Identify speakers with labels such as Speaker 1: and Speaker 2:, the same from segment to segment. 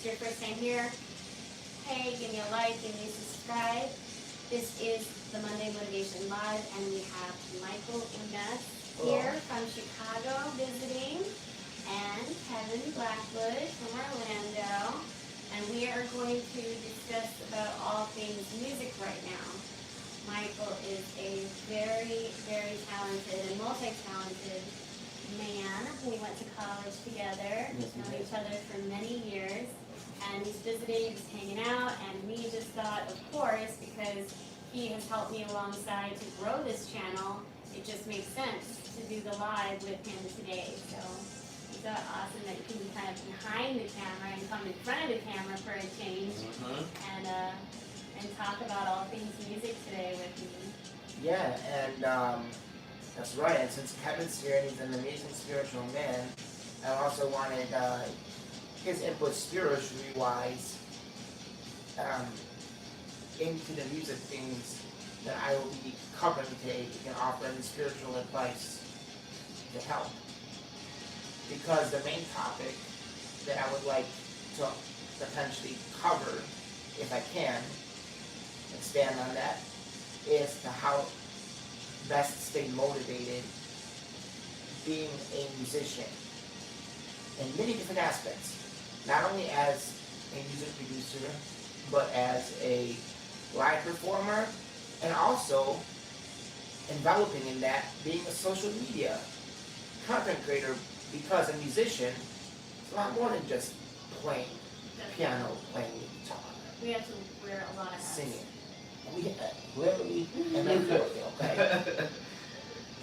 Speaker 1: your first time here, hey, give me a like, give me a subscribe. This is the Monday Motivation Live, and we have Michael Undas here from Chicago visiting, and Kevin Blackwood from Orlando. And we are going to discuss about all things music right now. Michael is a very, very talented and multi-talented man. We went to college together, known each other for many years, and he's visiting, he's hanging out, and we just thought, of course, because he has helped me alongside to grow this channel, it just makes sense to do the live with him today. So we thought awesome that you can be kind of behind the camera and come in front of the camera for a change, and talk about all things music today with me.
Speaker 2: Yeah, and that's right. And since Kevin's here and he's an amazing spiritual man, I also wanted his input spiritually wise into the music things that I will be covering today. He can offer any spiritual advice to help. Because the main topic that I would like to potentially cover, if I can, expand on that, is to how best stay motivated being a musician in many different aspects. Not only as a music producer, but as a live performer, and also enveloping in that being a social media content creator, because a musician is a lot more than just playing piano, playing guitar.
Speaker 1: We have to wear a lot of hats.
Speaker 2: Singing. We literally and metaphorically, okay?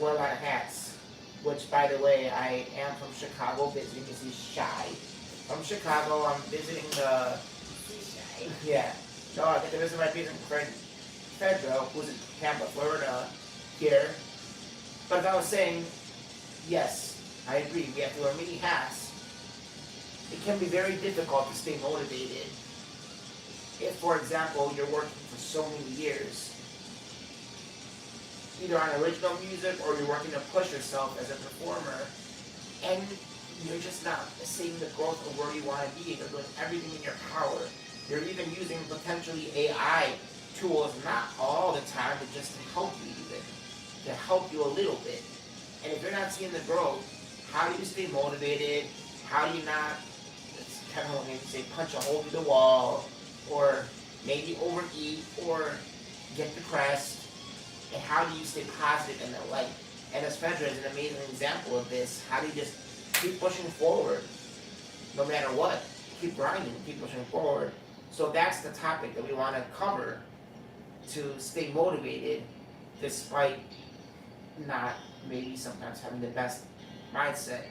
Speaker 2: Wear a lot of hats. Which, by the way, I am from Chicago visiting. This is Shy. From Chicago, I'm visiting the...
Speaker 1: Shy.
Speaker 2: Yeah. So I get to visit my visiting friend Fedra, who's in Tampa, Florida, here. But as I was saying, yes, I agree. We have to wear many hats. It can be very difficult to stay motivated if, for example, you're working for so many years, either on original music or you're working to push yourself as a performer, and you're just not seeing the growth of where you want to be. You're doing everything in your power. You're even using potentially AI tools, not all the time, but just to help you even, to help you a little bit. And if you're not seeing the growth, how do you stay motivated? How do you not, it's kind of like say, punch a hole through the wall, or maybe overeat, or get depressed? And how do you stay positive in the light? And as Fedra is an amazing example of this. How do you just keep pushing forward, no matter what? Keep grinding, keep pushing forward. So that's the topic that we want to cover, to stay motivated despite not maybe sometimes having the best mindset.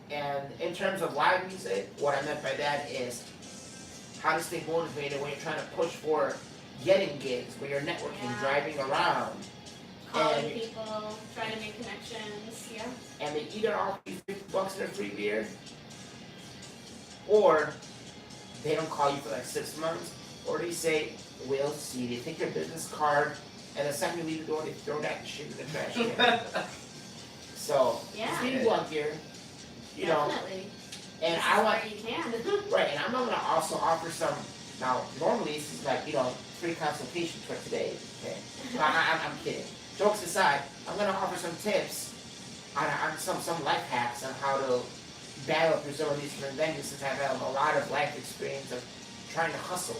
Speaker 2: And in terms of live music, what I meant by that is how to stay motivated when you're trying to push for getting gigs, when you're networking, driving around.
Speaker 1: Calling people, trying to make connections,
Speaker 2: And they either offer you $50 and a free beer, or they don't call you for like 6 months, or they say, we'll see. They take your business card, and the second you leave the door, they throw that shit in the trash can. So, it's being blunt here, you know. And I want,
Speaker 1: you can.
Speaker 2: right, and I'm going to also offer some, now, normally this is like, free consultation for today, okay? I'm kidding. Jokes aside, I'm going to offer some tips on some life hacks on how to battle through some of these different venues, since I've had a lot of life experience of trying to hustle.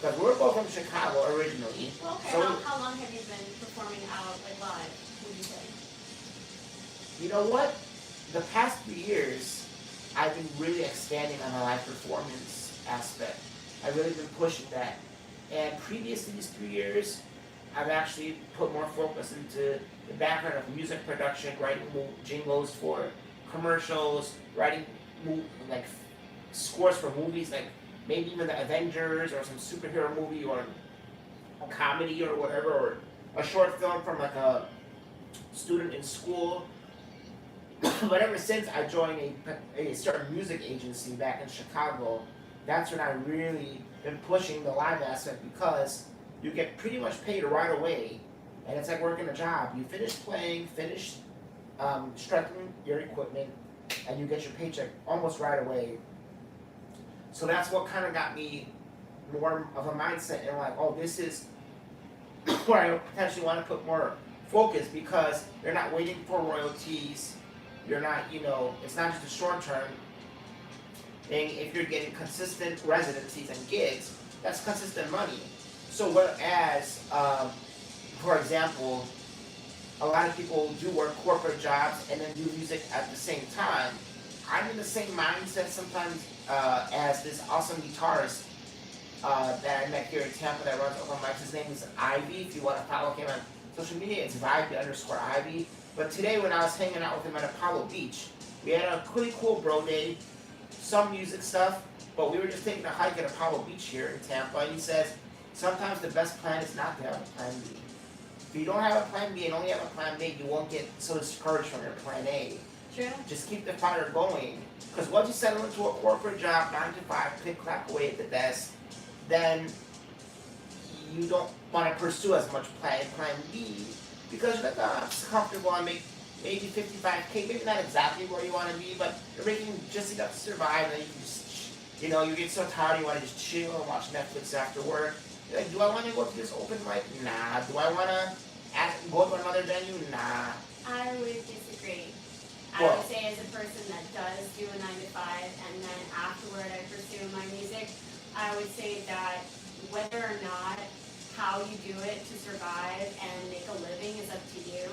Speaker 2: Because we're both from Chicago originally.
Speaker 1: Well, okay,
Speaker 2: so
Speaker 1: how long have you been performing out like live, would you say?
Speaker 2: You know what? The past 3 years, I've been really expanding on the live performance aspect. I've really been pushing that. And previous to these 3 years, I've actually put more focus into the background of music production, writing jingles for commercials, writing like scores for movies, like maybe even the Avengers or some superhero movie or a comedy or whatever, or a short film from like a student in school. But ever since I joined a certain music agency back in Chicago, that's when I really been pushing the live aspect, because you get pretty much paid right away, and it's like working a job. You finish playing, finish strengthening your equipment, and you get your paycheck almost right away. So that's what kind of got me more of a mindset and like, oh, this is where I potentially want to put more focus, because you're not waiting for royalties. You're not, it's not just a short term thing. If you're getting consistent residencies and gigs, that's consistent money. So whereas, for example, a lot of people do work corporate jobs and then do music at the same time. I'm in the same mindset sometimes as this awesome guitarist that I met here in Tampa that runs open mics. His name is Ivy. If you want to follow him on social media, it's Vibe_Ivy. But today when I was hanging out with him at Apollo Beach, we had a pretty cool bro day, some music stuff, but we were just taking a hike at Apollo Beach here in Tampa, and he says, sometimes the best plan is not to have a plan B. If you don't have a plan B and only have a plan B, you won't get so discouraged from your plan A.
Speaker 1: True.
Speaker 2: Just keep the fire going. Because once you settle into a corporate job, 9 to 5, click, clack away at the desk, then you don't want to pursue as much plan B, because you're like, oh, I'm just comfortable, I make maybe 55K, maybe not exactly where you want to be, but you're making just enough to survive, and then you can just, you get so tired, you want to just chill and watch Netflix after work. You're like, do I want to go to this open mic? Nah. Do I want to go to another venue? Nah.
Speaker 1: I would disagree. I would say as a person that does do a 9 to 5 and then afterward I pursue my music, I would say that whether or not how you do it to survive and make a living is up to you.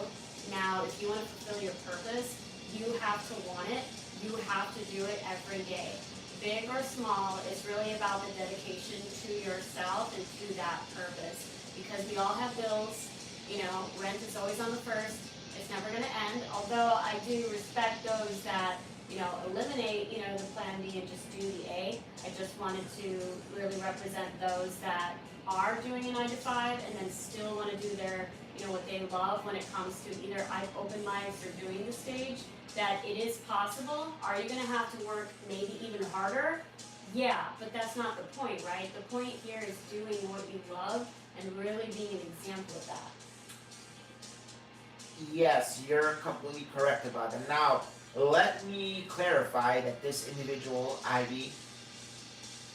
Speaker 1: Now, if you want to fulfill your purpose, you have to want it. You have to do it every day. Big or small, it's really about the dedication to yourself and to that purpose. Because we all have bills, rent is always on the first. It's never going to end. Although I do respect those that, eliminate, the plan B and just do the A. I just wanted to really represent those that are doing a 9 to 5 and then still want to do their, what they love when it comes to either open mics or doing the stage, that it is possible. Are you going to have to work maybe even harder? Yeah, but that's not the point, right? The point here is doing what you love and really being an example of that.
Speaker 2: Yes, you're completely correct about that. Now, let me clarify that this individual, Ivy,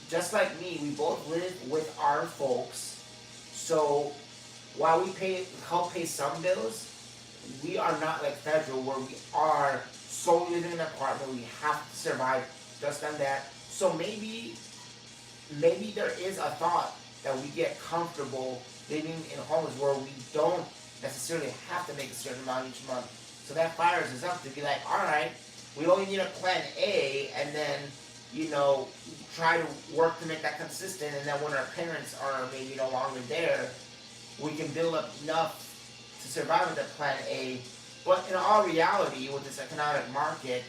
Speaker 2: just like me, we both live with our folks. So while we help pay some bills, we are not like Fedra, where we are solely living in an apartment. We have to survive just on that. So maybe there is a thought that we get comfortable living in homes where we don't necessarily have to make a certain amount each month. So that fires us up to be like, all right, we only need a plan A, and then, try to work to make that consistent, and then when our parents are maybe no longer there, we can build up enough to survive with that plan A. But in all reality, with this economic market,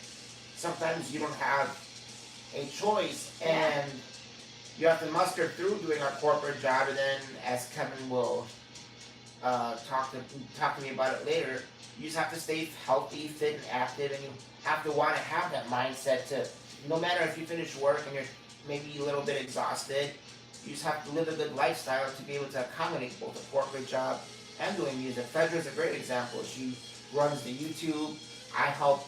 Speaker 2: sometimes you don't have a choice, and you have to muster through doing a corporate job, and then, as Kevin will talk to me about it later, you just have to stay healthy, fit, and active, and you have to want to have that mindset to, no matter if you finish work and you're maybe a little bit exhausted, you just have to live a good lifestyle to be able to accommodate both a corporate job and doing music. Fedra is a great example. She runs the YouTube. I help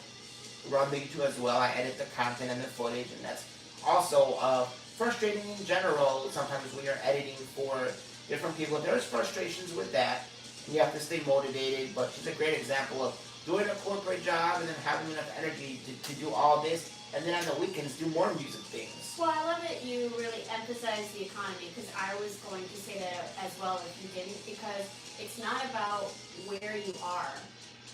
Speaker 2: run the YouTube as well. I edit the content and the footage, and that's also frustrating in general sometimes when you're editing for different people. There's frustrations with that. You have to stay motivated, but she's a great example of doing a corporate job and then having enough energy to do all this, and then on the weekends do more music things.
Speaker 1: Well, I love that you really emphasize the economy, because I was going to say that as well if you didn't, because it's not about where you are.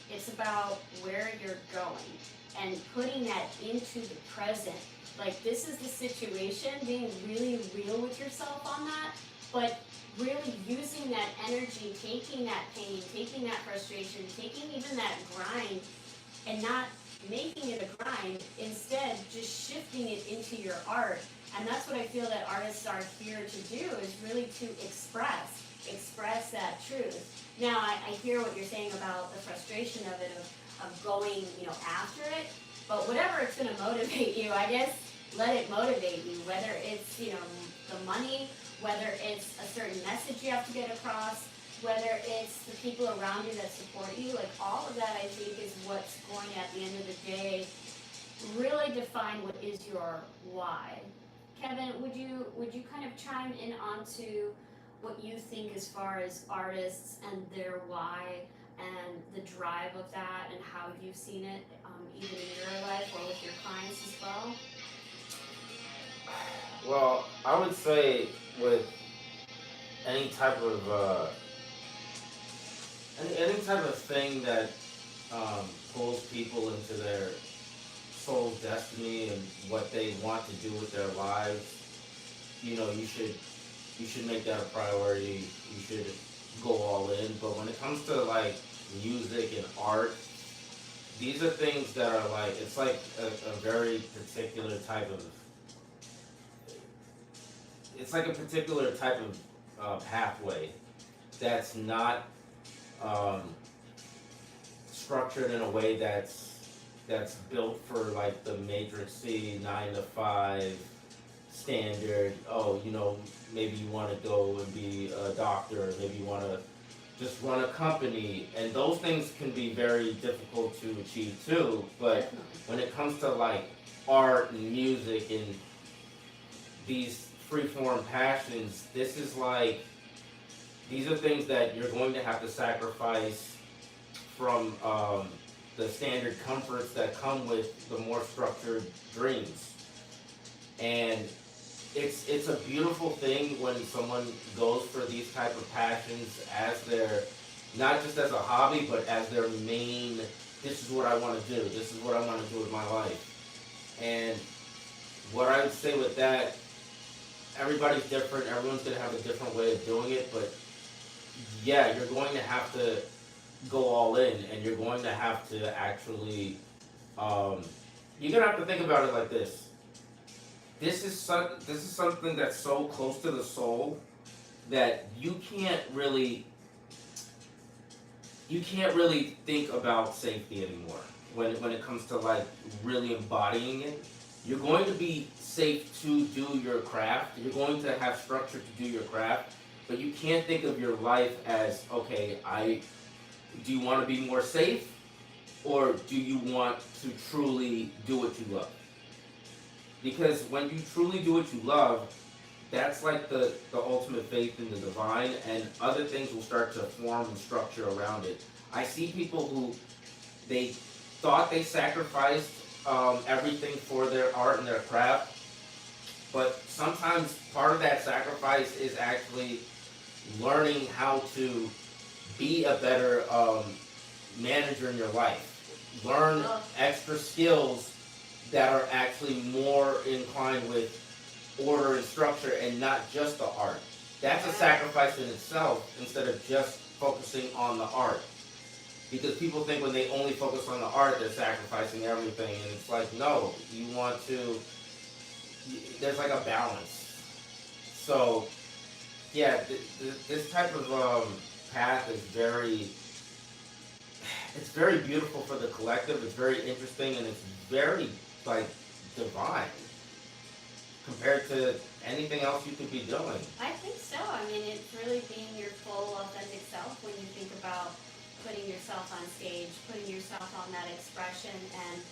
Speaker 1: It's about where you're going and putting that into the present. Like, this is the situation, being really real with yourself on that, but really using that energy, taking that pain, taking that frustration, taking even that grind, and not making it a grind, instead just shifting it into your art. And that's what I feel that artists are here to do, is really to express that truth. Now, I hear what you're saying about the frustration of it, of going, after it, but whatever it's going to motivate you, I guess, let it motivate you, whether it's, the money, whether it's a certain message you have to get across, whether it's the people around you that support you, like all of that I think is what's going to, at the end of the day, really define what is your why. Kevin, would you kind of chime in onto what you think as far as artists and their why and the drive of that and how you've seen it even in your life or with your clients as well?
Speaker 3: Well, I would say with any type of any type of thing that pulls people into their soul's destiny and what they want to do with their lives, you know, you should make that a priority. You should go all in. But when it comes to like music and art, these are things that are like, it's like a very particular type of, it's like a particular type of pathway that's not structured in a way that's built for like the matrixy 9 to 5 standard. Oh, you know, maybe you want to go and be a doctor, maybe you want to just run a company, and those things can be very difficult to achieve too. But when it comes to like art and music and these freeform passions, this is like, these are things that you're going to have to sacrifice from the standard comforts that come with the more structured dreams. And it's a beautiful thing when someone goes for these type of passions as their, not just as a hobby, but as their main, this is what I want to do, this is what I want to do with my life. And what I would say with that, everybody's different, everyone's going to have a different way of doing it, but yeah, you're going to have to go all in, and you're going to have to actually, you're going to have to think about it like this. This is something that's so close to the soul that you can't really think about safety anymore when it comes to like really embodying it. You're going to be safe to do your craft. You're going to have structure to do your craft, but you can't think of your life as, okay, do you want to be more safe, or do you want to truly do what you love? Because when you truly do what you love, that's like the ultimate faith in the divine, and other things will start to form and structure around it. I see people who, they thought they sacrificed everything for their art and their craft, but sometimes part of that sacrifice is actually learning how to be a better manager in your life. Learn extra skills that are actually more inclined with order and structure and not just the art. That's a sacrifice in itself, instead of just focusing on the art. Because people think when they only focus on the art, they're sacrificing everything, and it's like, no, you want to, there's like a balance. So, yeah, this type of path is it's very beautiful for the collective, it's very interesting, and it's very, like, divine compared to anything else you could be doing.
Speaker 1: I think so. I mean, it's really being your full, authentic self when you think about putting yourself on stage, putting yourself on that expression, and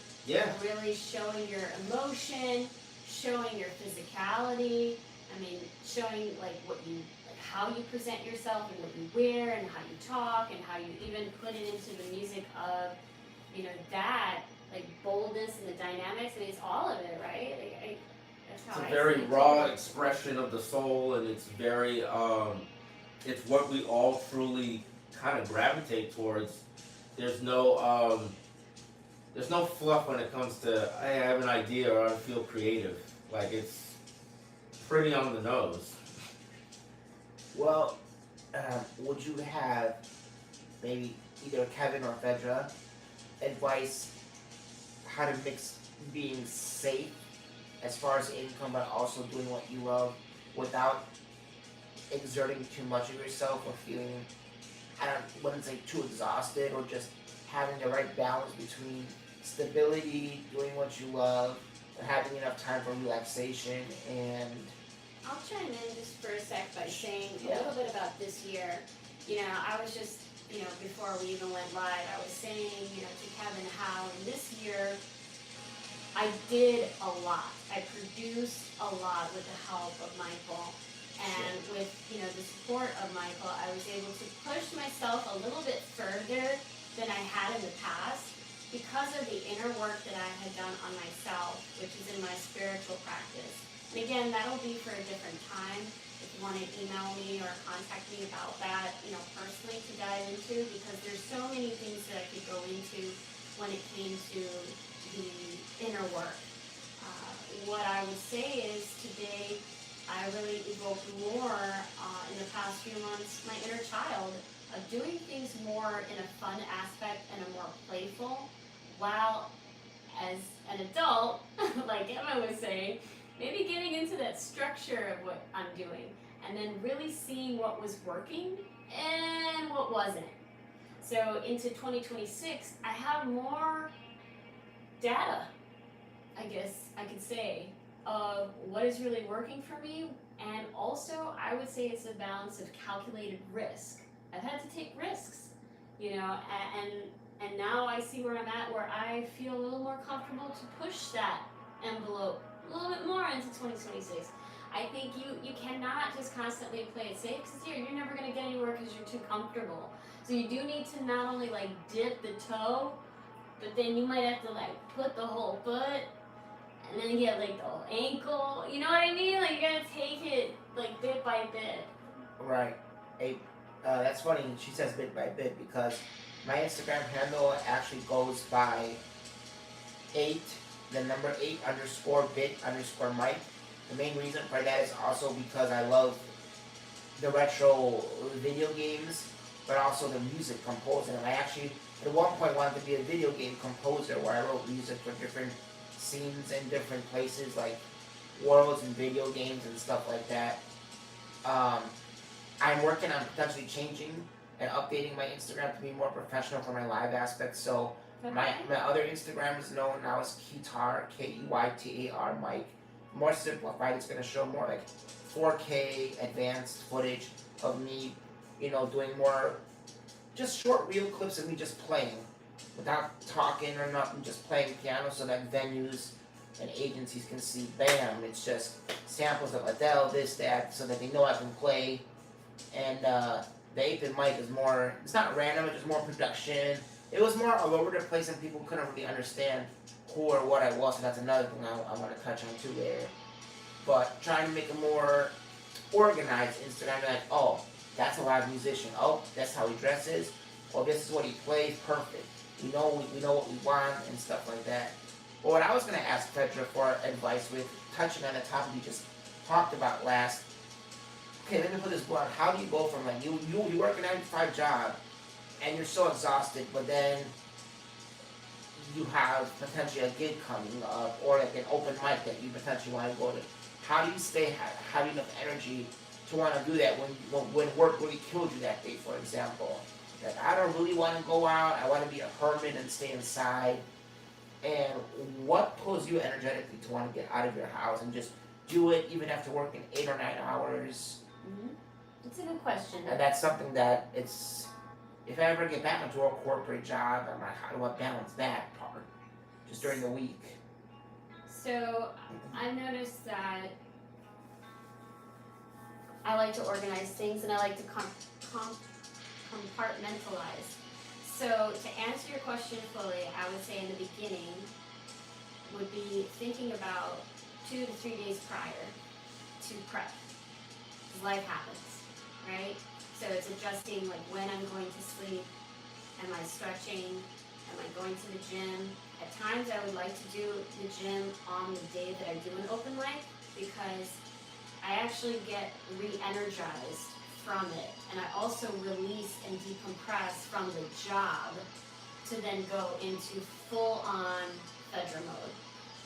Speaker 1: really showing your emotion, showing your physicality. I mean, showing like how you present yourself and what you wear and how you talk and how you even put it into the music of, that like boldness and the dynamics. I mean, it's all of it, right? That's how
Speaker 3: it's a very raw expression of the soul, and it's very, it's what we all truly kind of gravitate towards. There's no fluff when it comes to, I have an idea or I feel creative. Like, it's pretty on the nose.
Speaker 2: Well, would you have maybe either Kevin or Fedra advice how to mix being safe as far as income, but also doing what you love without exerting too much of yourself or feeling, I wouldn't say too exhausted, or just having the right balance between stability, doing what you love, and having enough time for relaxation? And
Speaker 1: I'll chime in just for a sec by saying a little bit about this year. I was just, before we even went live, I was saying, to Kevin how this year I did a lot. I produced a lot with the help of Michael. And with, you know, the support of Michael, I was able to push myself a little bit further than I had in the past because of the inner work that I had done on myself, which is in my spiritual practice. And again, that'll be for a different time. If you want to email me or contact me about that, you know, personally to dive into, because there's so many things that I could go into when it came to the inner work. What I would say is today, I really evoked more in the past few months my inner child of doing things more in a fun aspect and a more playful, while as an adult, like Emma was saying, maybe getting into that structure of what I'm doing and then really seeing what was working and what wasn't. So into 2026, I have more data, I guess I could say, of what is really working for me, and also I would say it's a balance of calculated risk. I've had to take risks, you know, and now I see where I'm at, where I feel a little more comfortable to push that envelope a little bit more into 2026. I think you cannot just constantly play it safe, because you're never going to get anywhere because you're too comfortable. So you do need to not only like dip the toe, but then you might have to like put the whole foot, and then you get like the whole ankle. You know what I mean? Like you gotta take it like bit by bit.
Speaker 2: Right. That's funny. She says bit by bit because my Instagram handle actually goes by 8, the number 8 _ bit _ Mike. The main reason for that is also because I love the retro video games, but also the music composing. And I actually, at one point, wanted to be a video game composer where I wrote music for different scenes in different places, like worlds and video games and stuff like that. I'm working on potentially changing and updating my Instagram to be more professional for my live aspects. So my other Instagram is known now as Keytar, Keytar Mike. More simplified, it's going to show more like 4K advanced footage of me, you know, doing more just short reel clips of me just playing without talking or nothing, just playing piano so that venues and agencies can see, bam, it's just samples of Adele, this, that, so that they know I can play. And the 8-bit mic is more, it's not random, it's just more production. It was more all over the place and people couldn't really understand who or what I was, so that's another thing I want to touch on too there. But trying to make a more organized Instagram, like, oh, that's a live musician, oh, that's how he dresses, oh, this is what he plays, perfect. We know what we want and stuff like that. But what I was going to ask Fedra for advice with, touching on the topic we just talked about last, okay, let me put this blunt. How do you go from like, you work a 9-to-5 job and you're so exhausted, but then you have potentially a gig coming up or like an open mic that you potentially want to go to. How do you stay having enough energy to want to do that when work really killed you that day, for example? Like, I don't really want to go out. I want to be a hermit and stay inside. And what pulls you energetically to want to get out of your house and just do it even after working 8 or 9 hours?
Speaker 1: Mm-hmm. That's a good question.
Speaker 2: And that's something that it's, if I ever get back into a corporate job, I'm like, how do I balance that part just during the week?
Speaker 1: So I noticed that I like to organize things and I like to compartmentalize. So to answer your question fully, I would say in the beginning would be thinking about 2 to 3 days prior to prep. Because life happens, right? So it's adjusting like when I'm going to sleep, am I stretching, am I going to the gym? At times I would like to do the gym on the day that I do an open mic because I actually get re-energized from it, and I also release and decompress from the job to then go into full-on Fedra mode.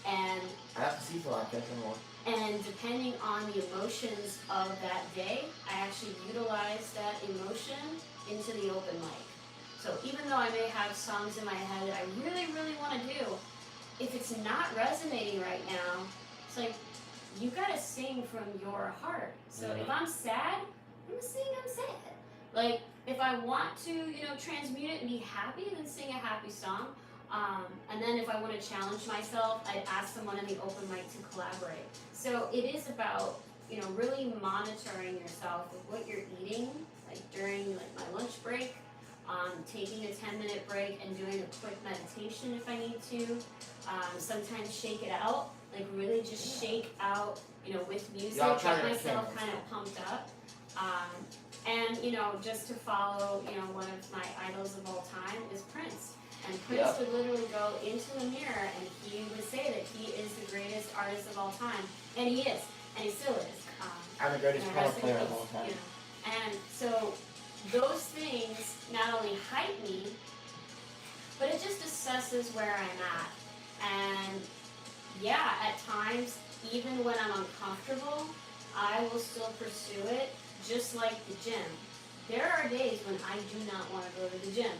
Speaker 1: And
Speaker 2: I have to see full on Fedra mode.
Speaker 1: And depending on the emotions of that day, I actually utilize that emotion into the open mic. So even though I may have songs in my head that I really, really want to do, if it's not resonating right now, it's like, you gotta sing from your heart. So if I'm sad, I'm gonna sing I'm sad. Like, if I want to, transmute it and be happy, then sing a happy song. And then if I want to challenge myself, I'd ask someone in the open mic to collaborate. So it is about, really monitoring yourself with what you're eating, like during my lunch break, taking a 10-minute break and doing a quick meditation if I need to. Sometimes shake it out, like really just shake out, with music, get myself kind of pumped up. And, just to follow, one of my idols of all time is Prince. And Prince would literally go into a mirror and he would say that he is the greatest artist of all time. And he is. And he still is.
Speaker 2: I'm the greatest piano player of all time.
Speaker 1: And so those things not only hype me, but it just assesses where I'm at. And yeah, at times, even when I'm uncomfortable, I will still pursue it, just like the gym. There are days when I do not want to go to the gym.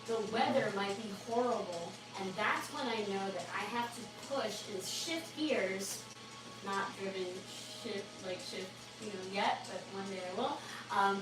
Speaker 1: The weather might be horrible, and that's when I know that I have to push and shift gears, not driven shift yet, but one day I will.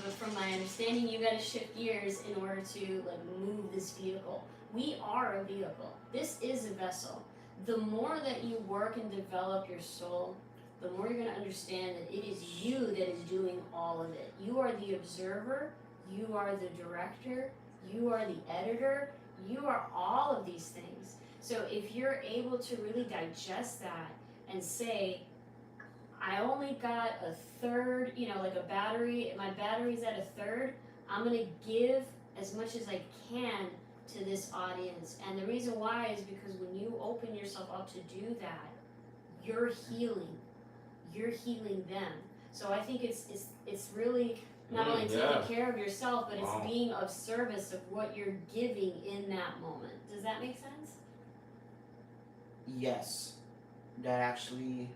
Speaker 1: But from my understanding, you got to shift gears in order to move this vehicle. We are a vehicle. This is a vessel. The more that you work and develop your soul, the more you're going to understand that it is you that is doing all of it. You are the observer, you are the director, you are the editor, you are all of these things. So if you're able to really digest that and say, I only got a third, like a battery, my battery's at a third, I'm going to give as much as I can to this audience. And the reason why is because when you open yourself up to do that, you're healing them. So I think it's really not only taking care of yourself, but it's being of service of what you're giving in that moment. Does that make sense?
Speaker 4: Yes, that actually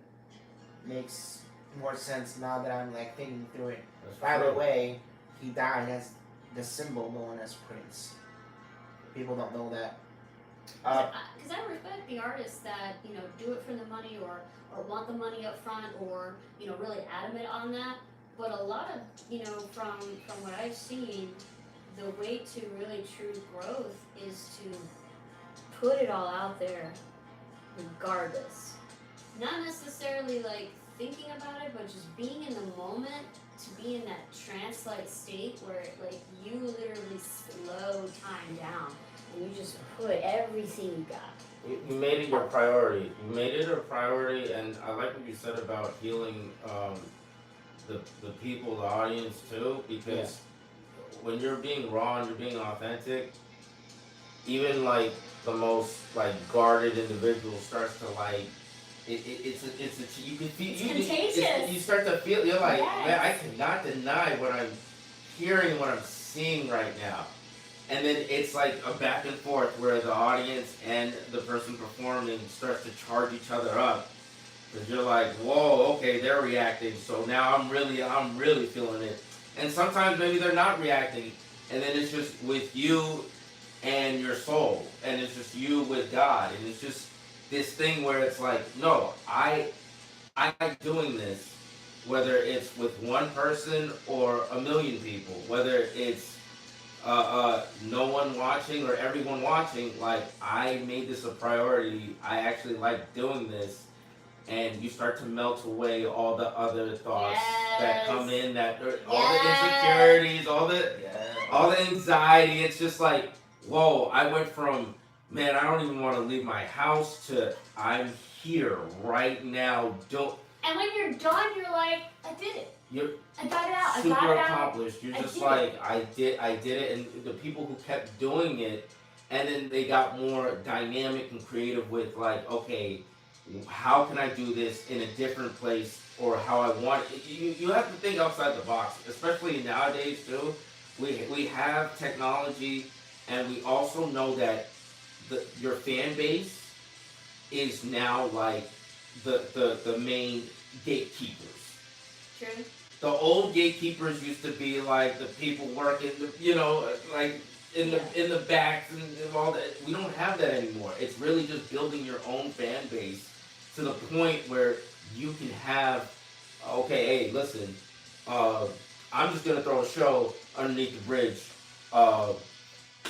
Speaker 4: makes more sense now that I'm thinking through it. By the way, he died as the symbol known as Prince. People don't know that.
Speaker 1: Because I respect the artists that do it for the money or want the money up front or really adamant on that. But a lot of from what I've seen, the way to really true growth is to put it all out there, regardless. Not necessarily thinking about it, but just being in the moment, to be in that trance-like state where you literally slow time down and you just put everything you got.
Speaker 3: You made it your priority. You made it a priority, and I like what you said about healing the people, the audience too, because when you're being raw and you're being authentic, even the most guarded individual starts to it's you can feel
Speaker 1: contagious.
Speaker 3: You start to feel, you're like,
Speaker 1: yes.
Speaker 3: Man, I cannot deny what I'm hearing, what I'm seeing right now. And then it's like a back and forth where the audience and the person performing starts to charge each other up. Because you're like, whoa, okay, they're reacting, so now I'm really feeling it. And sometimes maybe they're not reacting, and then it's just with you and your soul, and it's just you with God, and it's just this thing where it's like, no, I'm doing this, whether it's with one person or a million people, whether it's no one watching or everyone watching, I made this a priority, I actually like doing this. And you start to melt away all the other thoughts that come in, all the insecurities, all the anxiety. It's just like, whoa, I went from, man, I don't even want to leave my house to I'm here right now.
Speaker 1: And when you're done, you're like, I did it. I got it out.
Speaker 3: Super accomplished. You're just like, I did it. And the people who kept doing it, and then they got more dynamic and creative with okay, how can I do this in a different place or how I want it? You have to think outside the box, especially nowadays too. We have technology, and we also know that your fan base is now the main gatekeepers.
Speaker 1: True.
Speaker 3: The old gatekeepers used to be the people working, in the backs and all that. We don't have that anymore. It's really just building your own fan base to the point where you can have, okay, hey, listen, I'm just gonna throw a show underneath the bridge,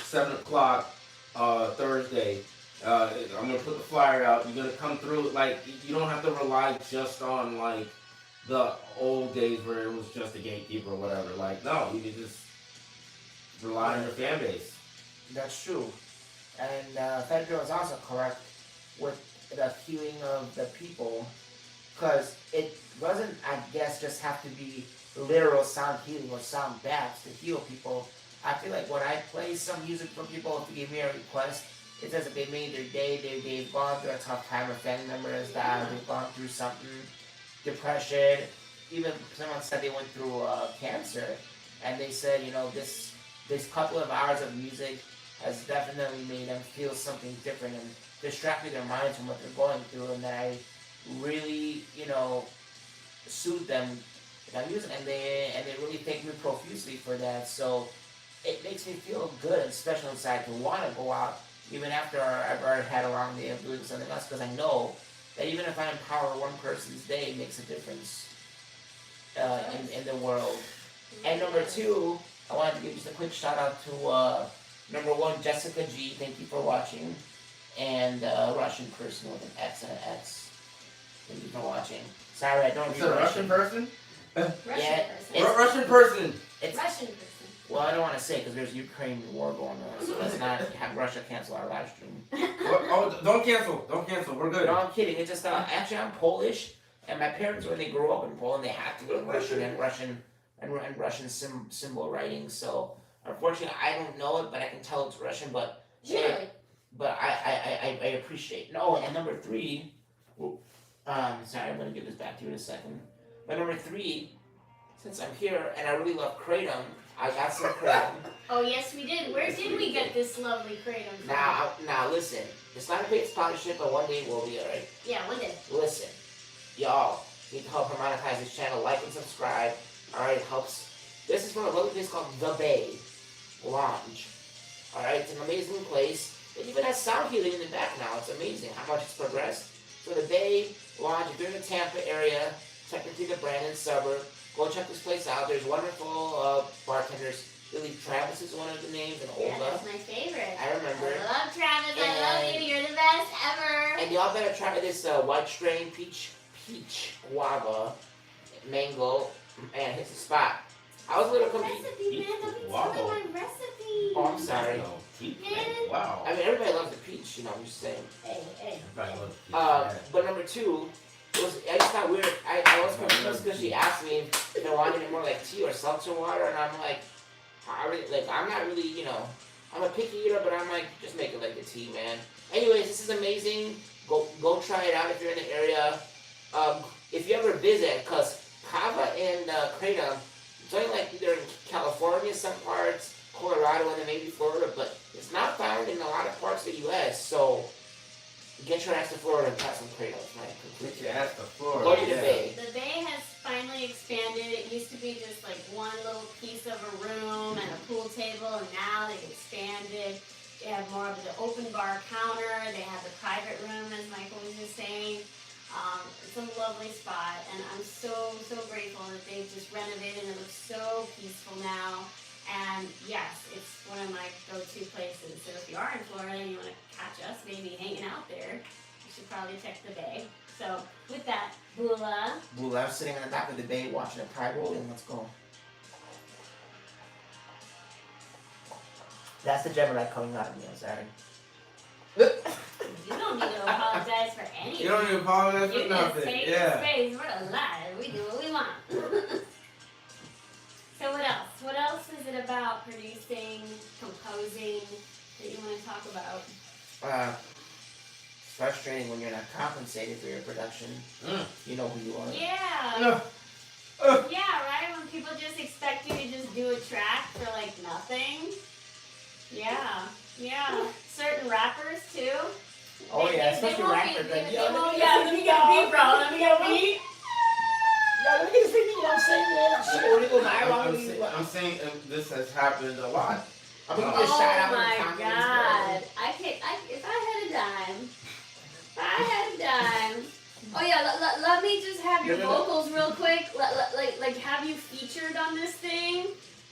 Speaker 3: 7 o'clock Thursday, I'm gonna put the flyer out. You're gonna come through. Like, you don't have to rely just on like the old days where it was just a gatekeeper or whatever. Like, no, you can just rely on your fan base.
Speaker 4: That's true. And Fedra is also correct with the healing of the people, because it doesn't, I guess, just have to be literal sound healing or sound baths to heal people. I feel like when I play some music for people to give me a request, it's as if they made their day, they've gone through a tough time, a family member has died, they've gone through something, depression, even someone said they went through cancer, and they said, you know, this couple of hours of music has definitely made them feel something different and distracted their minds from what they're going through, and that I really, you know, soothed them with that music, and they really thank me profusely for that. So it makes me feel good and special inside to want to go out even after I've already had a long day of doing something else, because I know that even if I empower one person's day, it makes a difference in the world. And number two, I wanted to give just a quick shout out to number one, Jessica G. Thank you for watching, and Russian person with an X and an X. Thank you for watching. Sorry, I don't
Speaker 3: It's
Speaker 4: read
Speaker 3: a Russian person.
Speaker 1: Russian person.
Speaker 3: Russian person.
Speaker 4: It's,
Speaker 1: Russian person.
Speaker 4: well, I don't want to say because there's Ukraine war going on, so let's not have Russia cancel our live stream.
Speaker 3: Oh, don't cancel. Don't cancel. We're good.
Speaker 4: No, I'm kidding. It's just actually I'm Polish, and my parents, when they grew up in Poland, they had to learn Russian and Russian symbol writing. So unfortunately, I don't know it, but I can tell it's Russian. But
Speaker 1: Really?
Speaker 4: but I appreciate. No, and number three, sorry, I'm gonna give this back to you in a second. But number three, since I'm here and I really love kratom, I got some kratom.
Speaker 1: Oh yes, we did. Where did we get this lovely kratom from?
Speaker 4: Now listen. It's not a paid sponsorship, but one day it will be, alright?
Speaker 1: Yeah, one day.
Speaker 4: Listen, y'all need to help her monetize this channel. Like and subscribe. Alright, it helps. This is from a lovely place called The Bay Lounge. Alright, it's an amazing place. It even has sound healing in the back now. It's amazing how much it's progressed. So The Bay Lounge, if you're in the Tampa area, technically the Brandon suburb, go check this place out. There's wonderful bartenders. Billy Travis is one of the names, and
Speaker 1: Yeah,
Speaker 4: Olga.
Speaker 1: that's my favorite.
Speaker 4: I remember.
Speaker 1: I love Travis. I love you. You're the best ever.
Speaker 4: And y'all better try this white strain peach guava mango, and hits the spot. I was a little confused.
Speaker 1: Recipe, man. Don't be
Speaker 3: Wow.
Speaker 1: telling my recipe.
Speaker 4: Oh, I'm sorry.
Speaker 3: No, wow.
Speaker 4: I mean, everybody loves the peach, you know. I'm just saying.
Speaker 1: Hey.
Speaker 3: Everybody loves peach.
Speaker 4: But number two, I just thought weird. I was confused because she asked me if I wanted it more like tea or seltzer water, and I'm like, I'm not really, you know, I'm a picky eater, but I'm like, just make it like the tea, man. Anyways, this is amazing. Go try it out if you're in the area. If you ever visit, because kava and kratom, it's only like either in California, some parts, Colorado, and then maybe Florida, but it's not found in a lot of parts of the U.S., so get your ass to Florida and try some kratom.
Speaker 3: Get your ass to Florida.
Speaker 4: Go to the Bay.
Speaker 1: The Bay has finally expanded. It used to be just like one little piece of a room and a pool table, and now they've expanded. They have more of the open bar counter. They have the private room, as Michael was just saying. It's a lovely spot, and I'm so grateful that they've just renovated and it looks so peaceful now. And yes, it's one of my go-to places. So if you are in Florida and you want to catch us, maybe hanging out there, you should probably check the Bay. So with that, Bula.
Speaker 4: I'm sitting on the dock of the bay watching a tide roll in. Let's go. That's the Gemini coming out of me. I'm sorry.
Speaker 1: You don't need to apologize for anything.
Speaker 3: You don't need to apologize for
Speaker 1: You
Speaker 3: nothing.
Speaker 1: just take
Speaker 3: Yeah.
Speaker 1: space. We're alive. We do what we want. So what else? What else is it about producing, composing that you want to talk about?
Speaker 4: It's frustrating when you're not compensated for your production. You know who you are.
Speaker 1: Yeah. Yeah, right? When people just expect you to just do a track for like nothing. Yeah. Certain rappers too.
Speaker 4: Oh yeah,
Speaker 1: they
Speaker 4: especially
Speaker 1: won't
Speaker 4: rappers.
Speaker 1: be-
Speaker 4: Like,
Speaker 1: they
Speaker 4: yo,
Speaker 1: won't- yeah, let me get a beat, bro. Let me get a beat.
Speaker 4: Yo, let me get this thing, you know what I'm saying, man? Shit, when it goes viral,
Speaker 3: I'm saying this has happened a lot.
Speaker 4: I'm gonna give you a shout out
Speaker 1: Oh
Speaker 4: in the
Speaker 1: my
Speaker 4: comments,
Speaker 1: god. If I had a dime. Oh yeah, let me just have your vocals real quick. Like have you featured on this thing,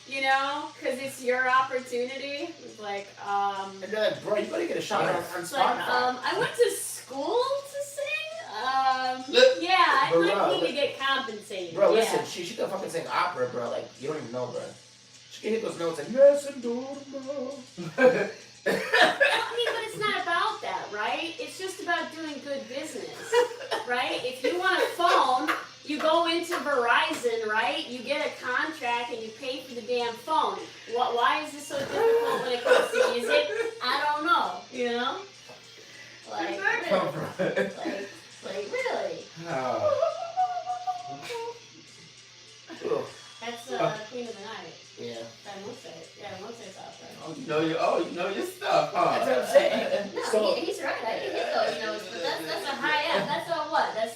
Speaker 1: you know? Because it's your opportunity. It's like,
Speaker 4: And they're like, bro, you gotta get a shot on
Speaker 1: it's like,
Speaker 4: Spotify.
Speaker 1: I went to school to sing.
Speaker 3: Look,
Speaker 1: Yeah, I
Speaker 4: bro,
Speaker 1: might need to get compensated.
Speaker 4: Bro,
Speaker 1: yeah.
Speaker 4: listen, she can fucking sing opera, bro. Like, you don't even know, bro. She can hit those notes like, yes, and do
Speaker 1: I mean, but it's not about that, right? It's just about doing good business, right? If you want a phone, you go into Verizon, right? You get a contract and you pay for the damn phone. Why is this so difficult when it comes to music? I don't know, you know? Like, really? Like really?
Speaker 4: Ugh.
Speaker 1: That's Queen of the Night.
Speaker 4: Yeah.
Speaker 1: That Mozart. Yeah, Mozart's opera.
Speaker 3: you know your stuff, huh?
Speaker 4: That's what I'm saying.
Speaker 1: No,
Speaker 4: So,
Speaker 1: he's right. I can hit those notes, but that's a high F. That's a what? That's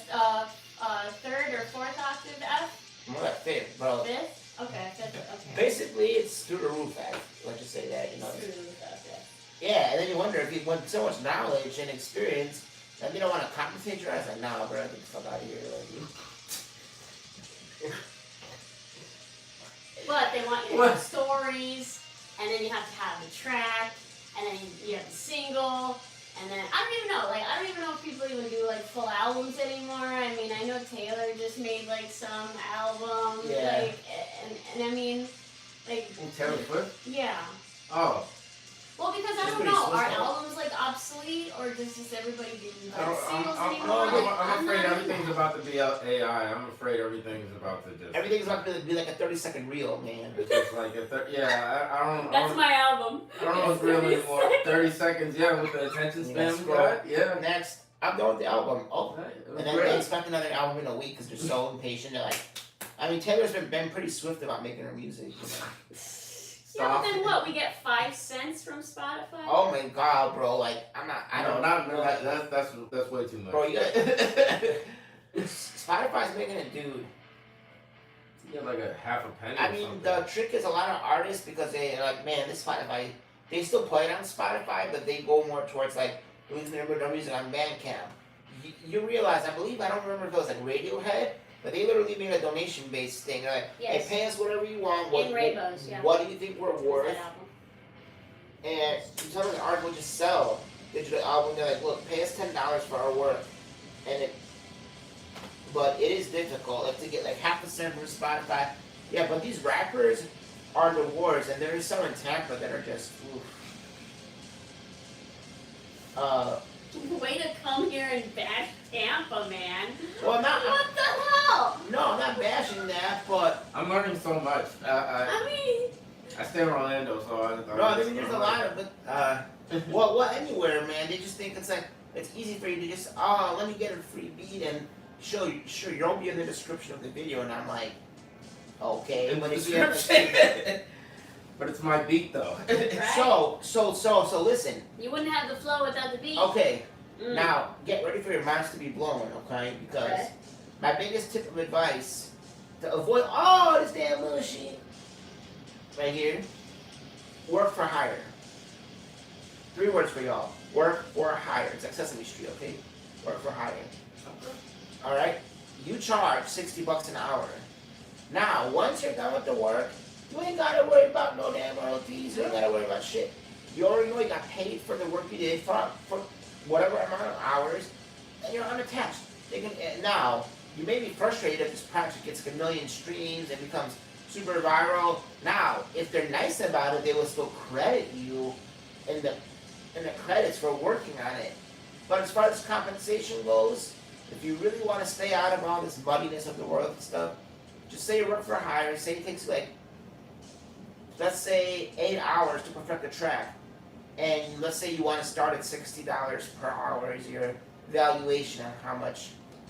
Speaker 1: third or fourth octave F?
Speaker 4: more like fifth, bro.
Speaker 1: Fifth? Okay, fifth. Okay.
Speaker 4: Basically, it's through the roof, let's just say that, you know.
Speaker 1: Okay.
Speaker 4: Yeah, and then you wonder if you want so much knowledge and experience, then you don't want to compensate your ass. Like, nah, bro, get the fuck out of here. Like,
Speaker 1: But they want you to have stories, and then you have to have the track, and then you have the single, and then I don't even know. Like, I don't even know if people even do like full albums anymore. I mean, I know Taylor just made like some album,
Speaker 4: Yeah.
Speaker 1: like, and I mean, like,
Speaker 3: Taylor Swift?
Speaker 1: yeah.
Speaker 3: Oh.
Speaker 1: Well, because I
Speaker 4: She's
Speaker 1: don't
Speaker 4: pretty
Speaker 1: know, are
Speaker 4: Swift,
Speaker 1: albums like obsolete, or does just everybody do like singles
Speaker 3: I'm
Speaker 1: anymore?
Speaker 3: afraid
Speaker 1: not in
Speaker 3: everything's
Speaker 1: that.
Speaker 3: about to be AI. I'm afraid everything's about to just.
Speaker 4: everything's about to be like a 30-second reel, man.
Speaker 3: It's just like I don't.
Speaker 1: That's my album.
Speaker 3: I don't know what's real anymore. 30 seconds, yeah, with the attention
Speaker 4: You
Speaker 3: span
Speaker 4: gotta
Speaker 3: we
Speaker 4: scroll.
Speaker 3: got. Yeah.
Speaker 4: Next, I'm done with the album. Oh,
Speaker 3: Right, it was
Speaker 4: and then
Speaker 3: great.
Speaker 4: they expect another album in a week because they're so impatient. They're like, I mean, Taylor's been pretty swift about making her music. You know?
Speaker 1: Yeah, but then what? We get 5 cents from Spotify?
Speaker 4: Oh my god, bro! Like, I don't know.
Speaker 3: That's way too much.
Speaker 4: Bro, you got Spotify's making it, dude.
Speaker 3: You get like a half a penny.
Speaker 4: I
Speaker 3: or
Speaker 4: mean,
Speaker 3: something.
Speaker 4: the trick is a lot of artists because they're like, man, this Spotify. They still play it on Spotify, but they go more towards like releasing their music on Bandcamp. You realize, I don't remember if it was like Radiohead, but they literally made a donation-based thing. They're like,
Speaker 1: Yes.
Speaker 4: hey, pay us whatever you want.
Speaker 1: In Rainbows, yeah.
Speaker 4: What do you think we're worth?
Speaker 1: That album.
Speaker 4: And sometimes an artist will just sell digital album. They're like, look, pay us $10 for our work, but it is difficult. Like, to get like half a cent from Spotify. Yeah, but these rappers are the wars, and there is some in Tampa that are just. Oof.
Speaker 1: Way to come here and bash Tampa, man.
Speaker 4: Well, not.
Speaker 1: What the hell?
Speaker 4: No, I'm not bashing that, but
Speaker 3: I'm learning so much.
Speaker 1: I mean,
Speaker 3: I stay in Orlando, so
Speaker 4: I mean, there's a lot of it. Well, anywhere, man. They just think it's like it's easy for you to just let me get a free beat and sure you'll be in the description of the video, and I'm like, okay,
Speaker 3: In
Speaker 4: but
Speaker 3: the
Speaker 4: if you have
Speaker 3: description. But it's my beat though.
Speaker 1: Right.
Speaker 4: So listen.
Speaker 1: you wouldn't have the flow without the beat.
Speaker 4: Okay,
Speaker 1: Mm.
Speaker 4: now get ready for your minds to be blown, okay? Because
Speaker 1: Okay.
Speaker 4: my biggest tip of advice to avoid this damn little shit right here: work for hire. 3 words for y'all: work for hire. It's like Sesame Street, okay? Work for hire. All right. You charge $60 an hour. Now, once you're done with the work, you ain't gotta worry about no damn royalties. You ain't gotta worry about shit. You already know you got paid for the work you did for whatever amount of hours, and you're unattached. Now, you may be frustrated if this project gets like 1 million streams and becomes super viral. Now, if they're nice about it, they will still credit you in the credits for working on it. But as far as compensation goes, if you really want to stay out of all this muddiness of the world and stuff, just say you work for hire. Say it takes like, let's say 8 hours to perfect a track. And let's say you want to start at $60 per hour is your valuation on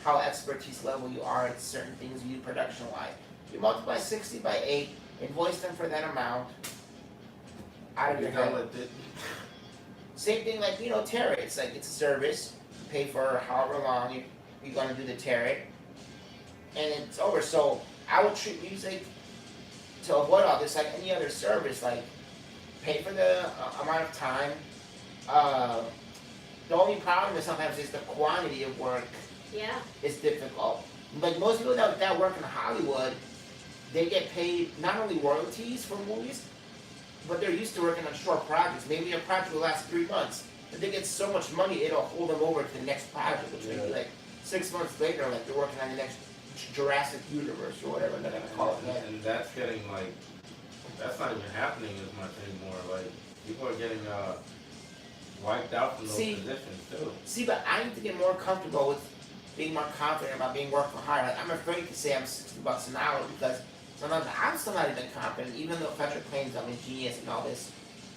Speaker 4: how expertise level you are at certain things you do production-wise. You multiply 60 by 8, invoice them for that amount out of your head. Same thing like, tarot. It's like, it's a service. You pay for however long you're going to do the tarot. And it's over. So I would treat music to avoid all this like any other service. Like, pay for the amount of time. The only problem is sometimes is the quantity of work
Speaker 1: Yeah.
Speaker 4: is difficult. Like most people that work in Hollywood, they get paid not only royalties for movies, but they're used to working on short projects. Maybe a project will last 3 months. If they get so much money, it'll hold them over to the next project, which may be like 6 months later, like they're working on the next Jurassic universe or whatever they're gonna call it. Yeah.
Speaker 3: And that's getting like, that's not even happening as much anymore. Like people are getting wiped out from those positions too.
Speaker 4: See, but I need to get more comfortable with being more confident about being work for hire. Like, I'm afraid to say I'm $60 an hour because sometimes I'm still not even confident, even though Fedra claims I'm a genius and all this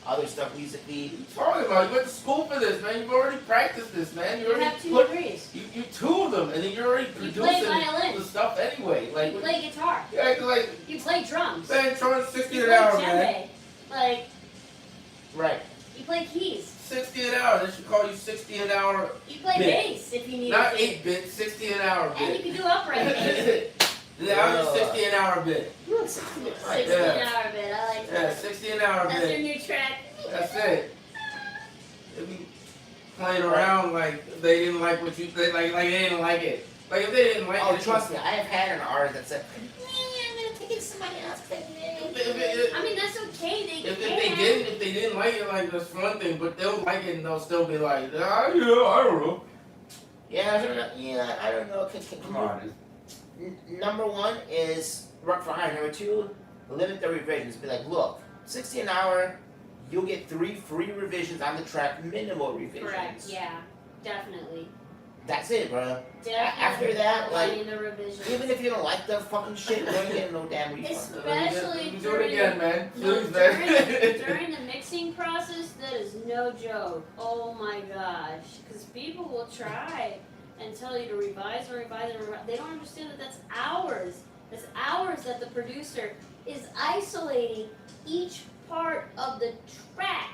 Speaker 4: other stuff musically.
Speaker 3: Talking about, you went to school for this, man. You've already practiced this, man. You already
Speaker 1: have 2 degrees.
Speaker 3: You two of them, and then you're already
Speaker 1: You
Speaker 3: producing
Speaker 1: play violin.
Speaker 3: the stuff anyway. Like,
Speaker 1: You play guitar.
Speaker 3: yeah, like
Speaker 1: You play drums.
Speaker 3: man, charge 60
Speaker 1: You
Speaker 3: an
Speaker 1: play
Speaker 3: hour, man.
Speaker 1: djembe. Like,
Speaker 4: Right.
Speaker 1: you play keys.
Speaker 3: 60 an hour. They should call you 60 an hour.
Speaker 1: You play
Speaker 3: Bit.
Speaker 1: bass if you need
Speaker 3: Not
Speaker 1: to.
Speaker 3: 8-bit, 60 an hour
Speaker 1: And you
Speaker 3: bit.
Speaker 1: can do upright bass.
Speaker 3: Yeah, I'm 60 an hour bit.
Speaker 4: You look 60
Speaker 1: 60
Speaker 3: Yeah.
Speaker 1: an hour bit. I like
Speaker 3: Yeah,
Speaker 1: that.
Speaker 3: 60 an hour
Speaker 1: That's your
Speaker 3: bit.
Speaker 1: new track.
Speaker 3: That's it. They be playing around like they didn't like what you they they didn't like it. Like if they didn't like
Speaker 4: Oh,
Speaker 3: it.
Speaker 4: trust me, I have had an artist that said, I'm gonna take it to somebody else.
Speaker 1: I mean, that's okay. They
Speaker 3: If
Speaker 1: can.
Speaker 3: they didn't like it, like that's one thing, but they'll like it and they'll still be like, yeah, I don't know.
Speaker 4: Yeah, I don't know.
Speaker 3: Come on,
Speaker 4: Number 1 is work for hire. Number 2, limit the revisions. Be like, look, 60 an hour, you'll get 3 free revisions on the track, minimal revisions.
Speaker 1: Correct. Yeah. Definitely.
Speaker 4: That's it, bro.
Speaker 1: Definitely.
Speaker 4: After that, like,
Speaker 1: Finding the revisions.
Speaker 4: even if you don't like the fucking shit, you don't get no damn refund.
Speaker 1: Especially
Speaker 3: do it again, man.
Speaker 1: No,
Speaker 3: Please, man.
Speaker 1: during the mixing process, that is no joke. Oh my gosh. Because people will try and tell you to revise and revise and revise. They don't understand that that's hours. That's hours that the producer is isolating each part of the track,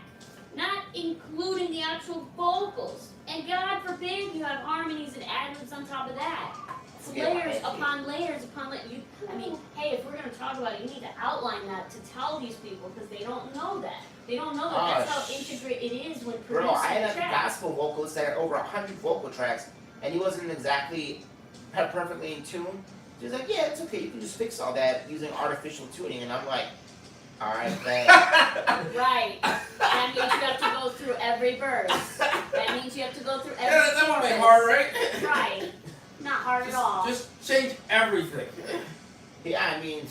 Speaker 1: not including the actual vocals. And God forbid you have harmonies and ad-libs on top of that. It's
Speaker 4: Yeah,
Speaker 1: layers
Speaker 4: right.
Speaker 1: upon layers upon layers. I mean, hey, if we're going to talk about it, you need to outline that to tell these people because they don't know that. They don't know that that's how integrated it is when producing
Speaker 4: Bro, I had a
Speaker 1: tracks.
Speaker 4: gospel vocalist that had over 100 vocal tracks, and he wasn't exactly perfectly in tune. He was like, yeah, it's okay, you can just fix all that using artificial tuning. And I'm like, alright, thanks.
Speaker 1: Right. That means you have to go through every verse. That means you have to go through every
Speaker 3: Yeah, that won't be
Speaker 1: chorus.
Speaker 3: hard, right?
Speaker 1: Right. Not hard at all.
Speaker 3: Just change everything.
Speaker 4: Yeah, I mean,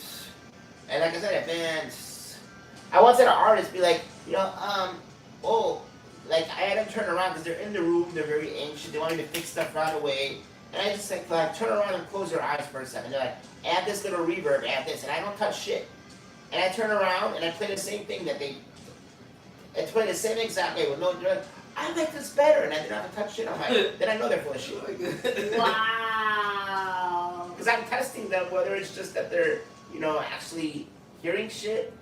Speaker 4: and like I said, man, I once had an artist be like, like I had them turn around because they're in the room, they're very anxious, they want me to fix stuff right away. And I just like turn around and close your eyes for a second. They're like, add this little reverb, add this, and I don't touch shit. And I turn around and I play the same thing that I play the same exact way with no. They're like, I like this better, and I didn't have to touch shit. I'm like, then I know they're full of shit.
Speaker 1: Wow.
Speaker 4: Because I'm testing them whether it's just that they're, actually hearing shit.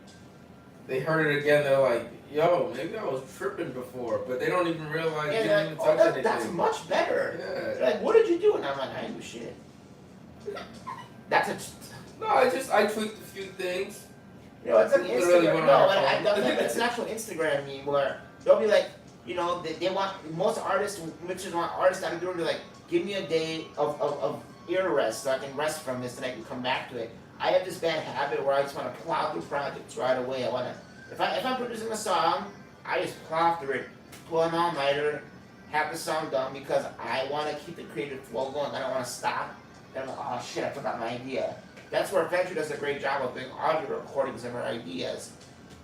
Speaker 3: They heard it again, they're like, yo, maybe I was tripping before, but they don't even realize
Speaker 4: Yeah,
Speaker 3: they
Speaker 4: they're
Speaker 3: didn't
Speaker 4: like,
Speaker 3: even touch
Speaker 4: oh,
Speaker 3: anything.
Speaker 4: that's much better.
Speaker 3: Yeah.
Speaker 4: They're like, what did you do? And I'm like, I didn't do shit. That's a,
Speaker 3: No, I tweaked a few things.
Speaker 4: it's like
Speaker 3: Literally
Speaker 4: Instagram.
Speaker 3: went
Speaker 4: No,
Speaker 3: on
Speaker 4: but
Speaker 3: our
Speaker 4: I've
Speaker 3: phone.
Speaker 4: done that. It's an actual Instagram meme where they'll be like, they want, most artists, mixers want artists that are doing, they're like, give me a day of ear rest so I can rest from this and I can come back to it. I have this bad habit where I just want to plow through projects right away. I want to, if I'm producing a song, I just plow through it, pull an all-nighter, have the song done because I want to keep the creative flow going. I don't want to stop. Then I'm like, oh shit, I forgot my idea. That's where Fedra does a great job of doing audio recordings of her ideas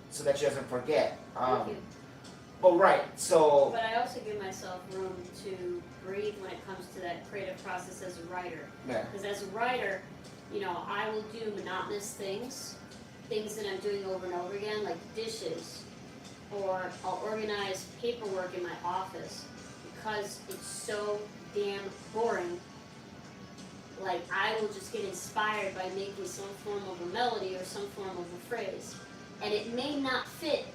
Speaker 4: so that she doesn't forget.
Speaker 1: Thank you.
Speaker 4: But right, so
Speaker 1: But I also give myself room to breathe when it comes to that creative process as a writer.
Speaker 4: yeah.
Speaker 1: Because as a writer, I will do monotonous things that I'm doing over and over again, like dishes, or I'll organize paperwork in my office because it's so damn boring. Like, I will just get inspired by making some form of a melody or some form of a phrase. And it may not fit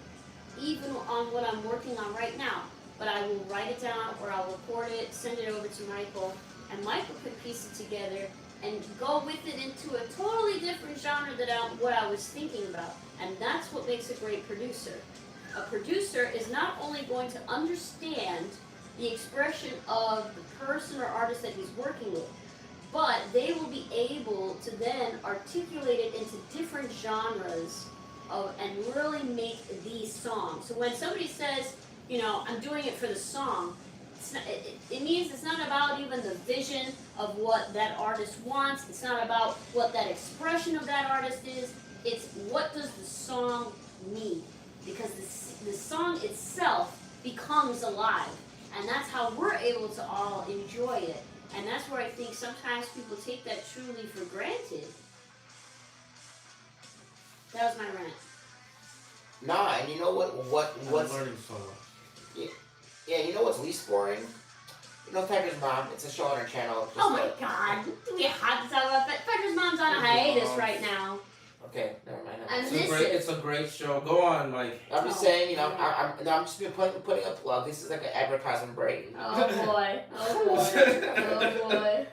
Speaker 1: even on what I'm working on right now, but I will write it down or I'll record it, send it over to Michael, and Michael could piece it together and go with it into a totally different genre than what I was thinking about. And that's what makes a great producer. A producer is not only going to understand the expression of the person or artist that he's working with, but they will be able to then articulate it into different genres and really make the song. So when somebody says, you know, I'm doing it for the song, it's not, it means it's not about even the vision of what that artist wants. It's not about what that expression of that artist is. It's what does the song need? Because the song itself becomes alive. And that's how we're able to all enjoy it. And that's where I think sometimes people take that truly for granted. That was my rant.
Speaker 4: Nah, and you know what's
Speaker 3: I'm learning so much.
Speaker 4: yeah, you know what's least boring? You know Fedra's mom, it's a show on her channel. Just
Speaker 1: Oh my god, we have to talk about that. Fedra's mom's on a hiatus right now.
Speaker 4: Okay, never mind.
Speaker 1: I
Speaker 3: It's
Speaker 1: miss
Speaker 3: a great,
Speaker 1: it.
Speaker 3: it's a great show. Go on, Mike.
Speaker 4: I'm just saying, you know, I'm just putting a plug. This is like an advertisement break.
Speaker 1: Oh boy, oh boy, oh boy.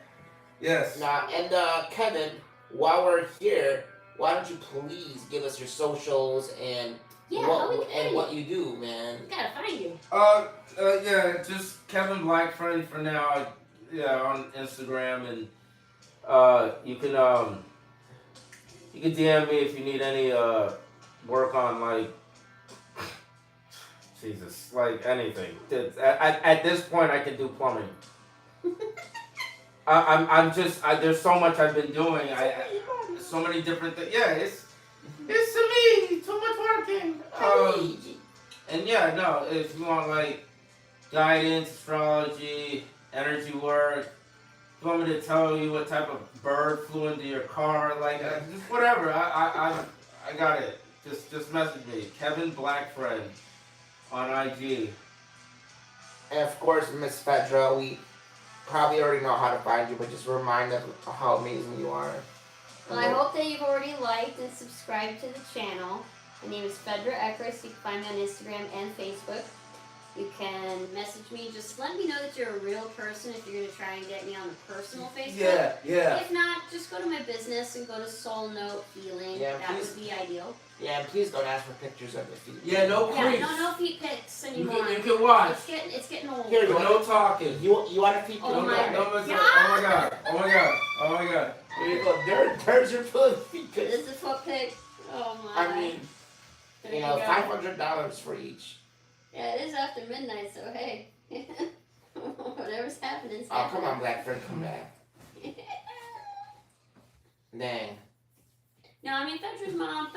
Speaker 3: Yes.
Speaker 4: Nah, and Kevin, while we're here, why don't you please give us your socials and
Speaker 1: Yeah, how we can find you?
Speaker 4: what you do, man?
Speaker 1: We gotta find you.
Speaker 3: Yeah, just Kevin Blackfriend for now. Yeah, on Instagram, and you can DM me if you need any work on like Jesus, like anything. At this point, I can do plumbing. There's so much I've been doing. So many different things. Yeah, it's to me too much working. And yeah, no, if you want like guidance, astrology, energy work, if you want me to tell you what type of bird flew into your car, like just whatever, I got it. Just message me, Kevin Blackfriend on IG.
Speaker 4: And of course, Miss Fedra, we probably already know how to find you, but just remind them how amazing you are.
Speaker 1: Well, I hope that you've already liked and subscribed to the channel. My name is Fedra Eckers. You can find me on Instagram and Facebook. You can message me. Just let me know that you're a real person if you're going to try and get me on the personal Facebook.
Speaker 3: Yeah.
Speaker 1: If not, just go to my business and go to Soul Note Healing.
Speaker 4: Yeah,
Speaker 1: that
Speaker 4: please.
Speaker 1: would be ideal.
Speaker 4: Yeah, and please don't ask for pictures of your feet.
Speaker 3: Yeah, no creeps.
Speaker 1: Yeah, no feet pics
Speaker 3: You
Speaker 1: anymore.
Speaker 3: can watch.
Speaker 1: It's getting old.
Speaker 4: Here,
Speaker 3: But no talking.
Speaker 4: You want a feet pic?
Speaker 1: Oh my
Speaker 3: Oh my god.
Speaker 4: There you go. There's your feet pic.
Speaker 1: This is a foot pic. Oh my.
Speaker 4: I mean,
Speaker 1: There
Speaker 4: you know,
Speaker 1: go.
Speaker 4: $500 for each.
Speaker 1: Yeah, it is after midnight, so hey. Whatever's happening.
Speaker 4: Oh, come on, Black friend, come back. Dang.
Speaker 1: No, I mean Fedra's mom,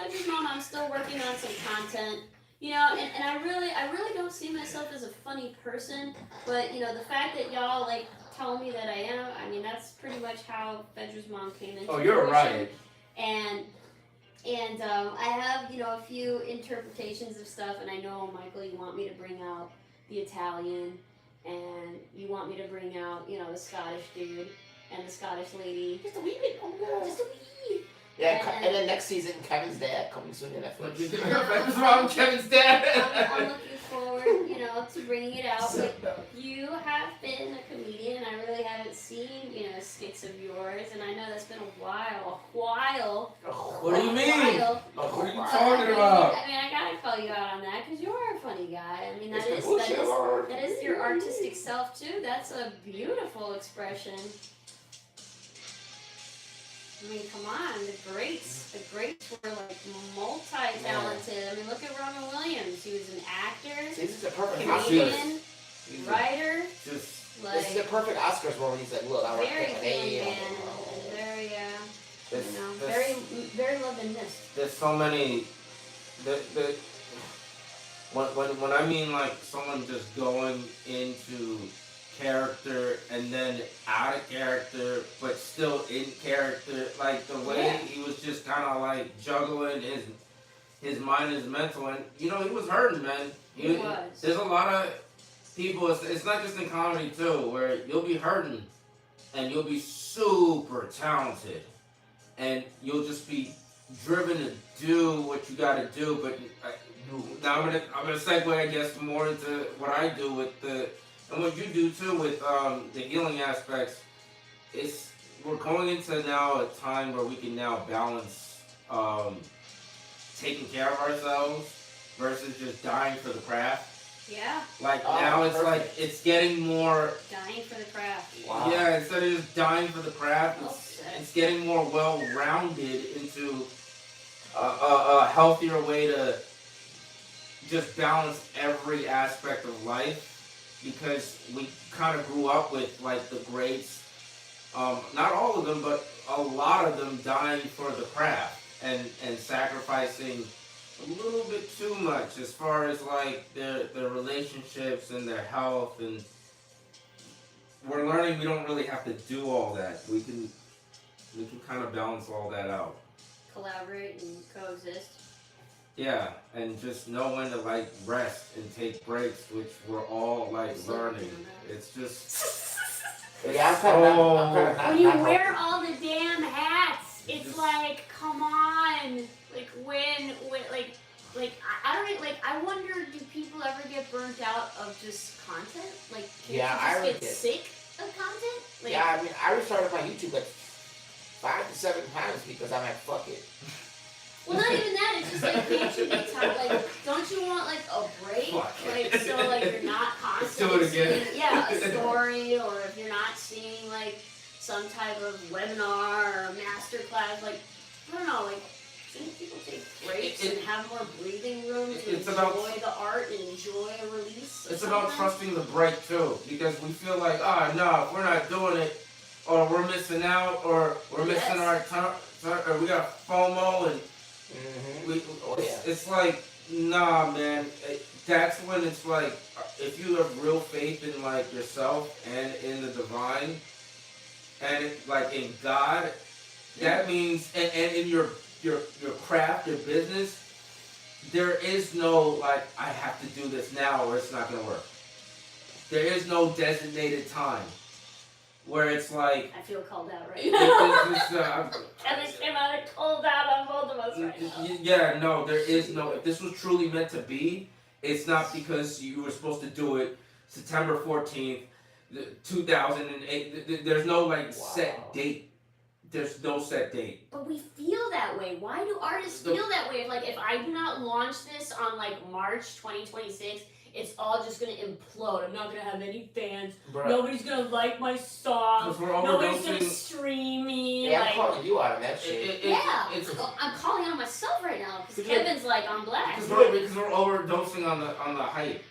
Speaker 1: I'm still working on some content. You know, and I really don't see myself as a funny person, but you know, the fact that y'all like tell me that I am, I mean that's pretty much how Fedra's mom came into
Speaker 3: You're
Speaker 1: fruition.
Speaker 3: right.
Speaker 1: And I have, you know, a few interpretations of stuff, and I know, Michael, you want me to bring out the Italian, and you want me to bring out, you know, the Scottish dude and the Scottish lady. Just a wee bit, just a wee.
Speaker 4: Yeah, and then next season, Kevin's dad coming soon to Netflix.
Speaker 3: Fedra's mom, Kevin's dad.
Speaker 1: I'm looking forward, you know, to bringing it out. But you have been a comedian. I really haven't seen, you know, skits of yours, and I know that's been a while.
Speaker 3: What do you mean?
Speaker 1: While.
Speaker 3: What are you talking about?
Speaker 1: I mean, I gotta call you out on that because you are a funny guy. I mean, that is your artistic self too. That's a beautiful expression. I mean, come on, the greats were like multi-talented. I mean, look at Robin Williams. He was an actor,
Speaker 4: See, this is a perfect
Speaker 1: comedian,
Speaker 4: Oscars.
Speaker 1: writer.
Speaker 3: Just
Speaker 4: This is a perfect Oscars moment. He's like, look, I work
Speaker 1: Very
Speaker 4: for
Speaker 1: good man,
Speaker 4: a
Speaker 1: and very,
Speaker 3: This-
Speaker 1: you know,
Speaker 3: this-
Speaker 1: very loved and missed.
Speaker 3: there's so many. When I mean like someone just going into character and then out of character but still in character, like the way
Speaker 1: Yeah.
Speaker 3: he was just kind of like juggling his mind, his mental, and you know he was hurting, man.
Speaker 1: He was.
Speaker 3: There's a lot of people. It's not just in comedy too, where you'll be hurting and you'll be super talented and you'll just be driven to do what you got to do. But now I'm gonna segue, I guess, more into what I do with the. And what you do too with the healing aspects, we're going into now a time where we can now balance taking care of ourselves versus just dying for the craft.
Speaker 1: Yeah,
Speaker 3: Like now it's
Speaker 4: perfect.
Speaker 3: like it's getting more.
Speaker 1: dying for the craft.
Speaker 4: Wow.
Speaker 3: Yeah, instead of just dying for the craft,
Speaker 1: Well
Speaker 3: it's
Speaker 1: said.
Speaker 3: getting more well-rounded into a healthier way to just balance every aspect of life, because we kind of grew up with like the greats, not all of them, but a lot of them dying for the craft and sacrificing a little bit too much as far as like their relationships and their health, and we're learning we don't really have to do all that. We can kind of balance all that out.
Speaker 1: Collaborate and coexist.
Speaker 3: Yeah, and just know when to like rest and take breaks, which we're all like learning. It's just
Speaker 4: Yeah, I'm kind of
Speaker 1: when you wear all the damn hats, it's like, come on. Like when I don't know, like I wonder, do people ever get burnt out of just content? Like, can you just get sick of content? Like,
Speaker 4: yeah, I mean, I restarted my YouTube like 5 to 7 times because I'm like, fuck it.
Speaker 1: well, not even that. It's just like, can't you get tired? Like, don't you want like a break? Like, so like you're not constantly
Speaker 3: Let's do it again.
Speaker 1: seeing, a story, or if you're not seeing like some type of webinar or a master class, like I don't know, like shouldn't people take breaks and have more breathing room to enjoy the art and enjoy a release?
Speaker 3: It's about trusting the break too, because we feel like, no, if we're not doing it, or we're missing out, or we're missing our time, or we got FOMO, and it's like, nah, man. That's when it's like, if you have real faith in like yourself and in the divine, and like in God, that means, and in your craft, your business, there is no like, I have to do this now or it's not gonna work. There is no designated time where it's like,
Speaker 1: I feel called out right now.
Speaker 3: Kevin
Speaker 1: came out and called out on both of us right now.
Speaker 3: Yeah, no, there is no, if this was truly meant to be, it's not because you were supposed to do it September 14th, 2008. There's no like set date. There's no set date.
Speaker 1: But we feel that way. Why do artists feel that way? Like, if I do not launch this on like March 2026, it's all just gonna implode. I'm not gonna have any fans.
Speaker 4: Bruh.
Speaker 1: Nobody's gonna like my song. Nobody's gonna stream me.
Speaker 4: Yeah,
Speaker 1: like,
Speaker 4: I'm calling you out on that shit.
Speaker 1: I'm calling out on myself right now because Kevin's like on black.
Speaker 3: Because we're overdosing on the hype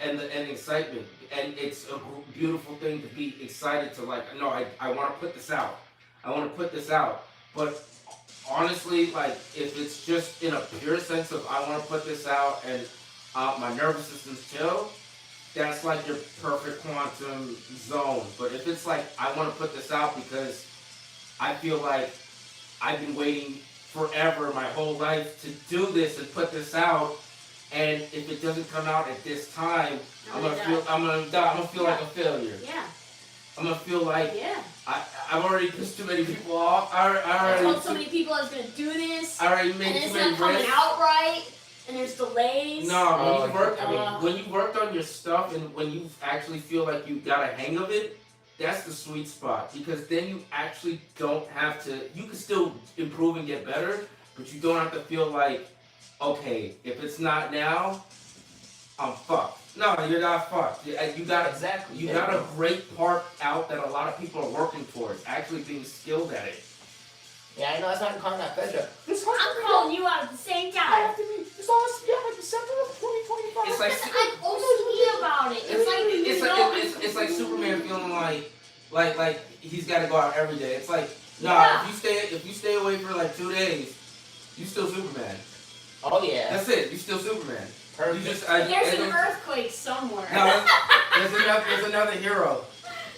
Speaker 3: and the excitement, and it's a beautiful thing to be excited to like. No, I want to put this out. I want to put this out. But honestly, like if it's just in a pure sense of I want to put this out and my nervous system's chill, that's like your perfect quantum zone. But if it's like I want to put this out because I feel like I've been waiting forever, my whole life, to do this and put this out, and if it doesn't come out at this time, I'm gonna feel like a failure.
Speaker 1: Yeah.
Speaker 3: I'm gonna feel like I've already pissed too many people off. I
Speaker 1: told so many people I was gonna do this.
Speaker 3: I already made
Speaker 1: and
Speaker 3: too
Speaker 1: it's
Speaker 3: many
Speaker 1: not coming
Speaker 3: risks.
Speaker 1: out right, and there's delays.
Speaker 3: No, when you worked on your stuff and when you actually feel like you got a hang of it, that's the sweet spot, because then you actually don't have to. You can still improve and get better, but you don't have to feel like, okay, if it's not now, I'm fucked. No, you're not fucked. You got a great part out that a lot of people are working towards, actually being skilled at it.
Speaker 4: Yeah, I know. That's why I'm calling that Fedra.
Speaker 1: I'm calling you out at the same time.
Speaker 4: I have to meet. It's almost like December of 2025.
Speaker 3: It's like
Speaker 1: I'm OCD about it.
Speaker 3: It's like Superman feeling like he's got to go out every day. It's like, nah, if you stay away for like 2 days, you still Superman.
Speaker 4: Oh yeah.
Speaker 3: That's it. You still Superman.
Speaker 4: Perfect.
Speaker 1: There's an earthquake somewhere.
Speaker 3: No, there's another hero.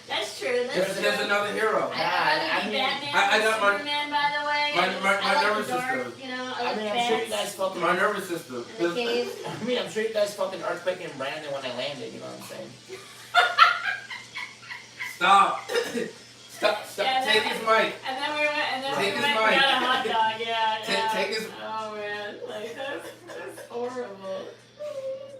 Speaker 1: That's true.
Speaker 3: There's another hero.
Speaker 1: I got Superman, by the way.
Speaker 3: My nervous system.
Speaker 1: You know,
Speaker 4: I'm sure you guys fucking.
Speaker 3: My nervous system.
Speaker 4: I'm sure you guys fucking earthquake and Brandon when I landed. You know what I'm saying?
Speaker 3: Stop.
Speaker 1: Yeah,
Speaker 3: take his mic.
Speaker 1: And then we went and
Speaker 3: mic.
Speaker 1: got a hot dog. Yeah.
Speaker 3: Take his.
Speaker 1: Oh man, like that's horrible.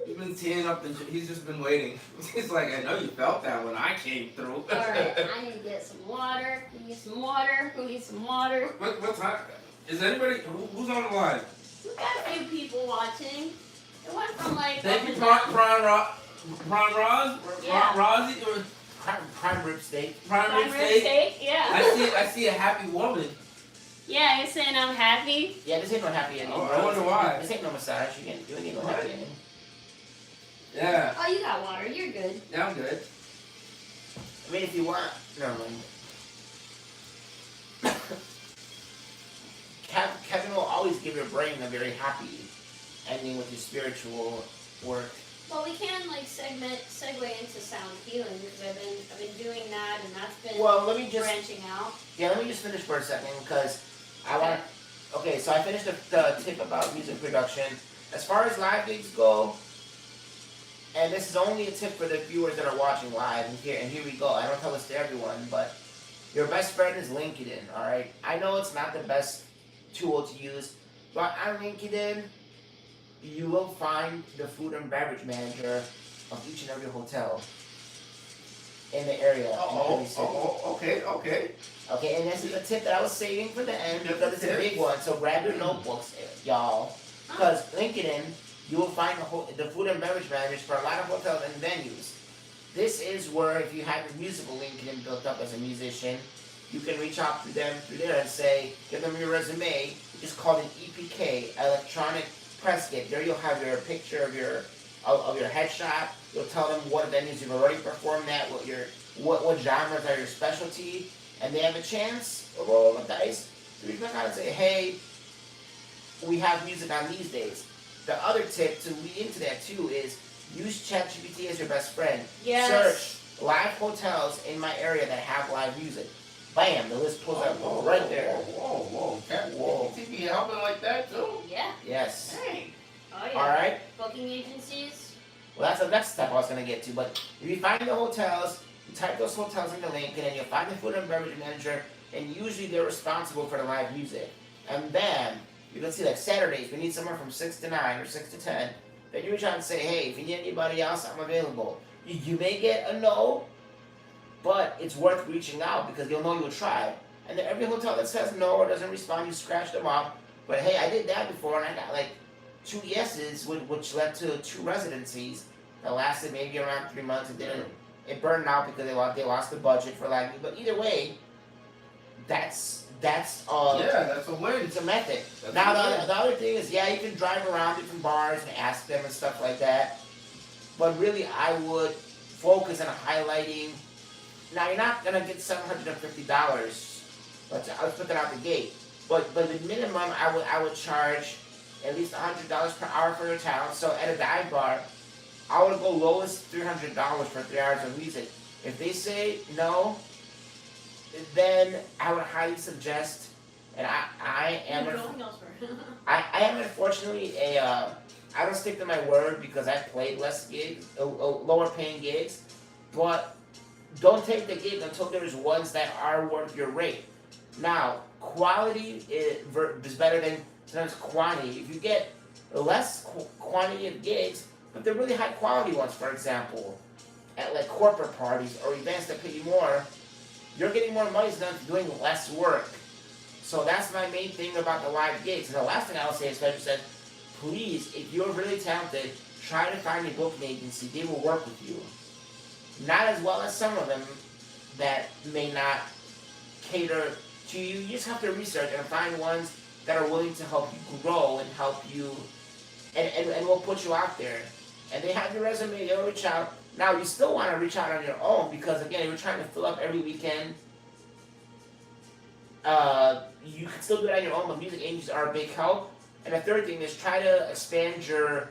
Speaker 3: He's been teeing up he's just been waiting. He's like, I know you felt that when I came through.
Speaker 1: Alright, I need to get some water. You need some water? Who needs some water?
Speaker 3: What's hot? Is anybody, who's on the line?
Speaker 1: We've got a few people watching. It went from like...
Speaker 3: Thank you, Prime Roz?
Speaker 1: Yeah.
Speaker 3: Rozzy? Or
Speaker 4: Prime rib steak.
Speaker 3: Prime rib steak?
Speaker 1: Yeah.
Speaker 3: I see a happy woman.
Speaker 1: Yeah, you're saying I'm happy?
Speaker 4: Yeah, this ain't no happy ending.
Speaker 3: I wonder why.
Speaker 4: This ain't no massage. You ain't no
Speaker 3: What?
Speaker 4: happy ending.
Speaker 3: Yeah.
Speaker 1: Oh, you got water. You're good.
Speaker 3: Yeah, I'm good.
Speaker 4: I mean, if you want, never mind. Kevin will always give your brain a very happy ending with your spiritual work.
Speaker 1: Well, we can like segue into sound healing because I've been doing that and that's been
Speaker 4: Well, let me just
Speaker 1: branching out.
Speaker 4: let me just finish for a second because I want. Okay, so I finished the tip about music production. As far as live gigs go, and this is only a tip for the viewers that are watching live. And here we go. I don't tell this to everyone, but your best friend is LinkedIn. All right. I know it's not the best tool to use, but on LinkedIn, you will find the food and beverage manager of each and every hotel in the area.
Speaker 3: Okay.
Speaker 4: Okay, and this is a tip that I was saving for the end because it's a big one. So grab your notebooks, y'all, because LinkedIn, you will find the food and beverage managers for a lot of hotels and venues. This is where if you have your musical LinkedIn built up as a musician, you can reach out to them through there and say, give them your resume. It's called an EPK, electronic press kit. There you'll have your picture of your headshot. You'll tell them what venues you've already performed at, what genres are your specialty, and they have a chance to roll the dice to reach back out and say, hey, we have music on these days. The other tip to lead into that too is use ChatGPT as your best friend.
Speaker 1: Yes.
Speaker 4: Search live hotels in my area that have live music. Bam, the list pulls up right there.
Speaker 3: Whoa. Can be helping like that too?
Speaker 1: Yeah.
Speaker 4: Yes.
Speaker 3: Dang.
Speaker 1: Oh yeah.
Speaker 4: All right.
Speaker 1: Booking agencies.
Speaker 4: Well, that's the next step I was going to get to. But if you find the hotels, you type those hotels in the link, and then you'll find the food and beverage manager, and usually they're responsible for the live music. And then you can see like Saturdays, we need someone from 6 to 9 or 6 to 10. Then you reach out and say, hey, if you need anybody else, I'm available. You may get a no, but it's worth reaching out because they'll know you'll try. And then every hotel that says no or doesn't respond, you scratch them off. But hey, I did that before, and I got like 2 yeses, which led to 2 residencies that lasted maybe around 3 months. It burned out because they lost the budget for live. But either way, that's
Speaker 3: that's a win.
Speaker 4: It's a method.
Speaker 3: That's
Speaker 4: Now
Speaker 3: a win.
Speaker 4: the other thing is, yeah, you can drive around different bars and ask them and stuff like that. But really, I would focus on highlighting. Now you're not gonna get $750. Let's put that out the gate. But the minimum I would charge at least $100 per hour for your talent. So at a dive bar, I would go lowest $300 for 3 hours of music. If they say no, then I would highly suggest, and I am unfortunately I don't stick to my word because I've played less gigs, lower paying gigs, but don't take the gig until there's ones that are worth your rate. Now, quality is better than sometimes quantity. If you get less quantity of gigs, but they're really high quality ones, for example, at like corporate parties or events that pay you more, you're getting more money than doing less work. So that's my main thing about the live gigs. And the last thing I'll say is, Fedra said, please, if you're really talented, try to find a booking agency. They will work with you. Not as well as some of them that may not cater to you. You just have to research and find ones that are willing to help you grow and help you, and will put you out there. And they have your resume, they'll reach out. Now, you still want to reach out on your own because, again, you're trying to fill up every weekend. You can still do it on your own, but music agencies are a big help. And the third thing is try to expand your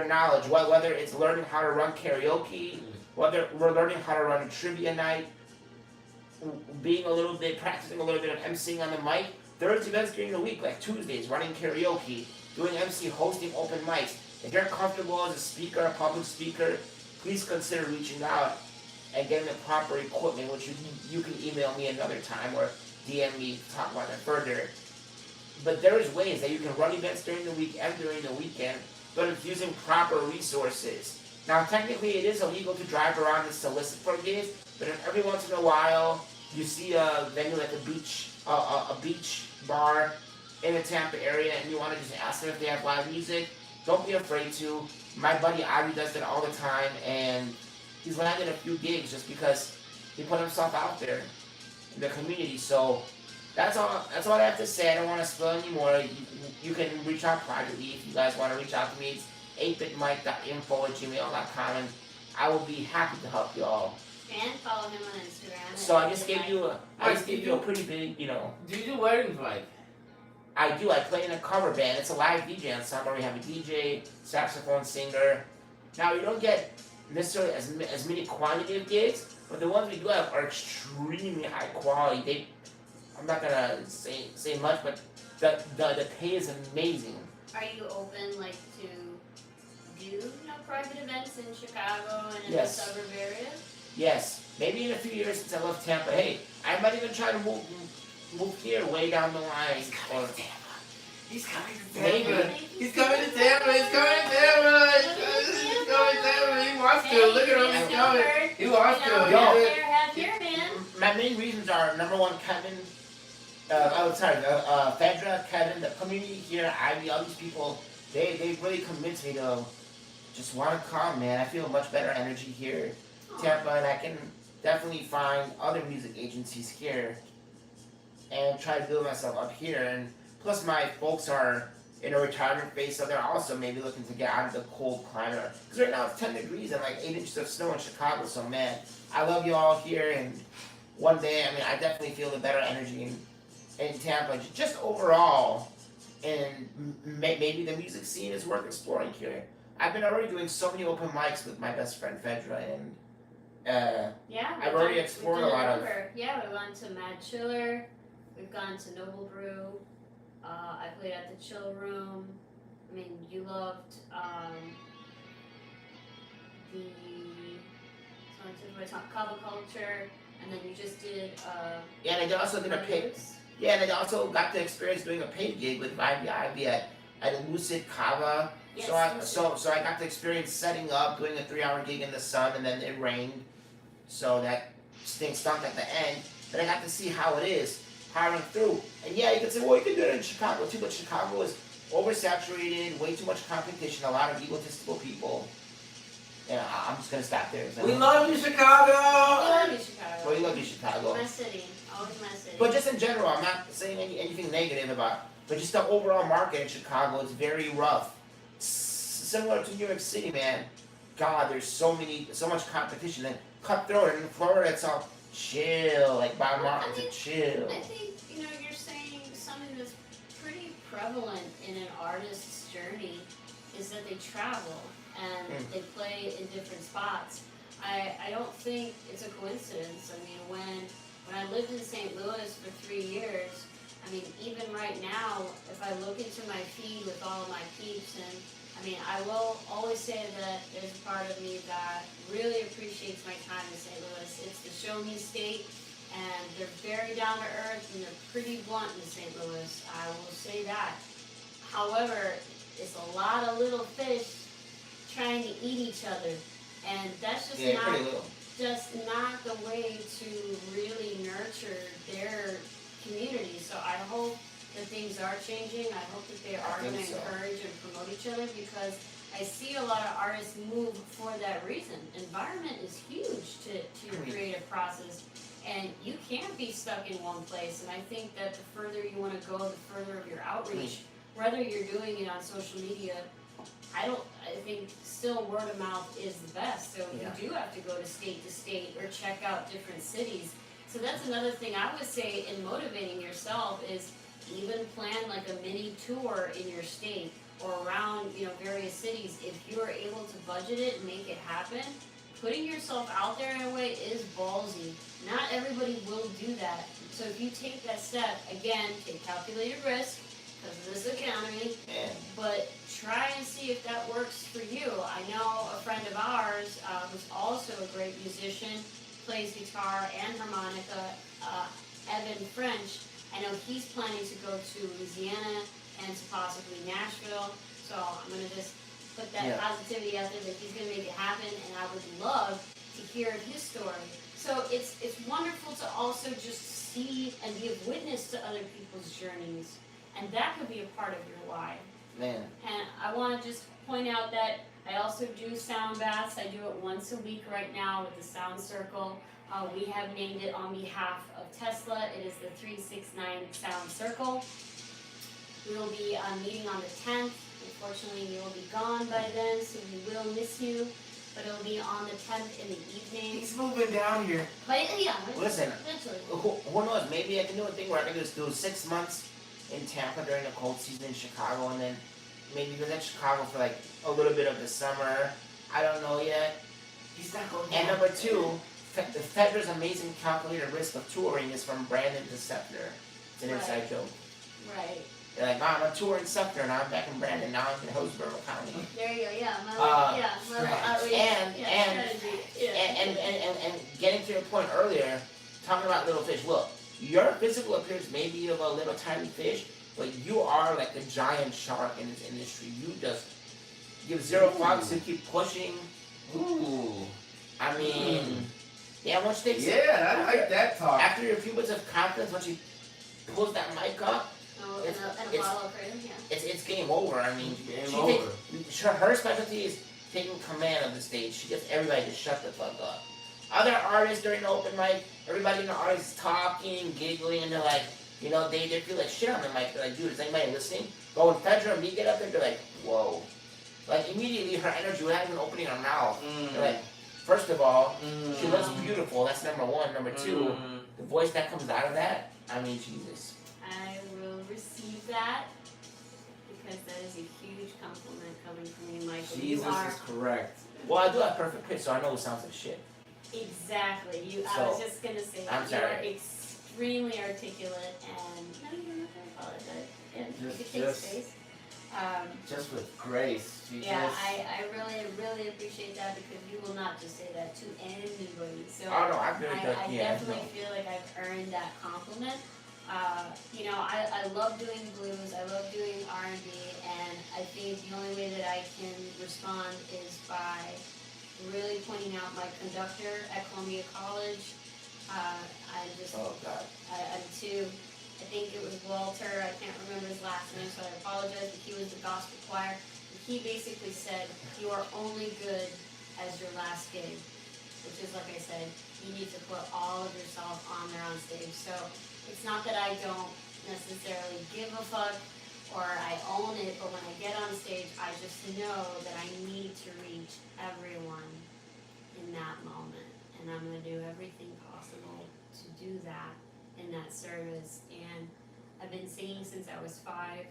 Speaker 4: knowledge, whether it's learning how to run karaoke, whether we're learning how to run a trivia night, practicing a little bit of emceeing on the mic. There's events during the week, like Tuesdays, running karaoke, doing MC, hosting open mics. If you're comfortable as a speaker, a public speaker, please consider reaching out and getting the proper equipment, which you can email me another time or DM me to talk about that further. But there is ways that you can run events during the week and during the weekend, but it's using proper resources. Now, technically, it is illegal to drive around and solicit for gigs, but if every once in a while you see a venue like a beach bar in the Tampa area and you want to just ask them if they have live music, don't be afraid to. My buddy Avi does that all the time, and he's landed a few gigs just because he put himself out there in the community. So That's all. That's all I have to say. I don't want to spoil anymore. You can reach out privately if you guys want to reach out to me. It's 8bitmike.info@gmail.com, and I will be happy to help you all.
Speaker 1: And follow him on Instagram.
Speaker 4: So I just gave you a pretty big,
Speaker 3: Do you do weddings, Mike?
Speaker 4: I do. I play in a cover band. It's a live DJ ensemble. We have a DJ, saxophone, singer. Now we don't get necessarily as many quantity of gigs, but the ones we do have are extremely high quality. I'm not gonna say much, but the pay is amazing.
Speaker 1: Are you open like to do private events in Chicago and in
Speaker 4: Yes.
Speaker 1: the suburb areas?
Speaker 4: Yes, maybe in a few years since I left Tampa. Hey, I might even try to move here way down the line.
Speaker 3: He's coming to Tampa.
Speaker 4: He's coming to
Speaker 3: Tampa. He's coming to Tampa. He's coming to Tampa. He's coming to Tampa. He wants to. Look at him. He's coming. He wants to.
Speaker 1: Have there, have here, man.
Speaker 4: My main reasons are number one, Kevin. Fedra, Kevin, the community here, Ivy, all these people, they really convinced me to just want to come, man. I feel much better energy here, Tampa, and I can definitely find other music agencies here and try to build myself up here. And plus, my folks are in a retirement phase, so they're also maybe looking to get out of the cold climate. Because right now it's 10 degrees and like 8 inches of snow in Chicago, so man, I love you all here, and one day, I definitely feel the better energy in Tampa, just overall, and maybe the music scene is worth exploring here. I've been already doing so many open mics with my best friend Fedra, and I've already explored a lot of.
Speaker 1: Yeah, we went to Mad Chiller, we've gone to Noble Brew, I played at the Chill Room. I mean, you loved Kava Culture, and then you just did.
Speaker 4: Yeah, and I also did a paid. Yeah, and I also got to experience doing a paid gig with Ivy at a Lucid Kava.
Speaker 1: Yes,
Speaker 4: So I got to experience setting up, doing a 3-hour gig in the sun, and then it rained, so that thing stunk at the end. But I got to see how it is powering through. And yeah, you can say, well, you can do it in Chicago too, but Chicago is oversaturated, way too much competition, a lot of egotistical people. Yeah, I'm just gonna stop there.
Speaker 3: We love you, Chicago.
Speaker 1: We love you, Chicago.
Speaker 4: Well, we love you, Chicago.
Speaker 1: My city, always my city.
Speaker 4: But just in general, I'm not saying anything negative about, but just the overall market in Chicago is very rough. Similar to New York City, man. God, there's so much competition and cutthroat. And in Florida, it's all chill, like Bob Martin's a chill.
Speaker 1: I think you're saying something that's pretty prevalent in an artist's journey is that they travel and they play in different spots. I don't think it's a coincidence. I mean, when I lived in St. Louis for 3 years, I mean, even right now, if I look into my feed with all of my peeps, and I mean, I will always say that there's a part of me that really appreciates my time in St. Louis. It's the show me state, and they're very down to earth, and they're pretty blunt in St. Louis. I will say that. However, it's a lot of little fish trying to eat each other, and that's just not the way to really nurture their community. So I hope that things are changing. I hope that they are going to encourage and promote each other, because I see a lot of artists move for that reason. Environment is huge to your creative process, and you can't be stuck in one place. And I think that the further you want to go, the further of your outreach, whether you're doing it on social media, I think still word of mouth is the best. So you do have to go to state or check out different cities. So that's another thing I would say in motivating yourself is even plan like a mini tour in your state or around, various cities. If you're able to budget it and make it happen, putting yourself out there in a way is ballsy. Not everybody will do that. So if you take that step, again, take calculated risk because of this economy, but try and see if that works for you. I know a friend of ours who's also a great musician, plays guitar and harmonica, Evan French. I know he's planning to go to Louisiana and to possibly Nashville. So I'm going to just put that positivity out there that he's going to make it happen, and I would love to hear his story. So it's wonderful to also just see and be a witness to other people's journeys, and that could be a part of your life.
Speaker 4: Man.
Speaker 1: And I want to just point out that I also do sound baths. I do it once a week right now with the Sound Circle. We have named it on behalf of Tesla. It is the 369 Sound Circle. We will be meeting on the 10th. Unfortunately, you will be gone by then, so we will miss you. But it'll be on the 10th in the evening.
Speaker 4: He's moving down here.
Speaker 1: But yeah,
Speaker 4: Listen,
Speaker 1: eventually.
Speaker 4: who knows? Maybe I can do a thing where I can just do 6 months in Tampa during the cold season in Chicago, and then maybe visit Chicago for like a little bit of the summer. I don't know yet.
Speaker 3: He's not going.
Speaker 4: And number 2, Fedra's amazing calculated risk of touring is from Brandon to Sefner. It's an inside joke.
Speaker 1: Right.
Speaker 4: They're like, I'm a tour in Sefner, now I'm back in Brandon, now I'm in Hillsborough County.
Speaker 1: There you go. Yeah, my little outreach.
Speaker 4: And
Speaker 1: strategy. Yeah.
Speaker 4: and getting to your point earlier, talking about little fish. Look, your physical appearance may be of a little tiny fish, but you are like a giant shark in this industry. You just give zero fucks, you keep pushing.
Speaker 3: Ooh.
Speaker 4: I mean, yeah, once they
Speaker 3: Yeah, I like that talk.
Speaker 4: after your few bits of confidence, once she pulls that mic up,
Speaker 1: Oh, and a bottle of cream, yeah.
Speaker 4: it's game over. I mean,
Speaker 3: Game over.
Speaker 4: Her specialty is taking command of the stage. She gets everybody to shut the fuck up. Other artists during the open mic, everybody in the audience is talking, giggling, and they're like, you know, they feel like shit on the mic. They're like, dude, is anybody listening? But when Fedra and me get up there, they're like, whoa. Like, immediately her energy, without even opening her mouth, they're like, first of all, she looks beautiful. That's number 1. Number 2, the voice that comes out of that, I mean, Jesus.
Speaker 1: I will receive that because that is a huge compliment coming from you, Michael.
Speaker 3: Jesus
Speaker 1: you are
Speaker 3: is correct.
Speaker 4: Well, I do have perfect pitch, so I know it sounds like shit.
Speaker 1: exactly. I
Speaker 4: So,
Speaker 1: was just gonna say
Speaker 4: I'm
Speaker 1: you
Speaker 4: sorry.
Speaker 1: are extremely articulate, and no, you don't have to apologize. And you can take
Speaker 3: Just-
Speaker 1: space.
Speaker 3: Just with grace. She
Speaker 1: Yeah,
Speaker 3: just,
Speaker 1: I really appreciate that because you will not just say that to anybody. So
Speaker 4: Oh, no, I've really
Speaker 1: I
Speaker 4: done, yeah.
Speaker 1: definitely feel like I've earned that compliment. You know, I love doing blues, I love doing R&B, and I think the only way that I can respond is by really pointing out my conductor at Columbia College. I just,
Speaker 4: Oh, God.
Speaker 1: I'm too, I think it was Walter, I can't remember his last name, so I apologize, but he was the gospel choir. And he basically said, you are only good as your last gig, which is, like I said, you need to put all of yourself on there on stage. So it's not that I don't necessarily give a fuck or I own it, but when I get on stage, I just know that I need to reach everyone in that moment. And I'm going to do everything possible to do that in that service. And I've been singing since I was 5,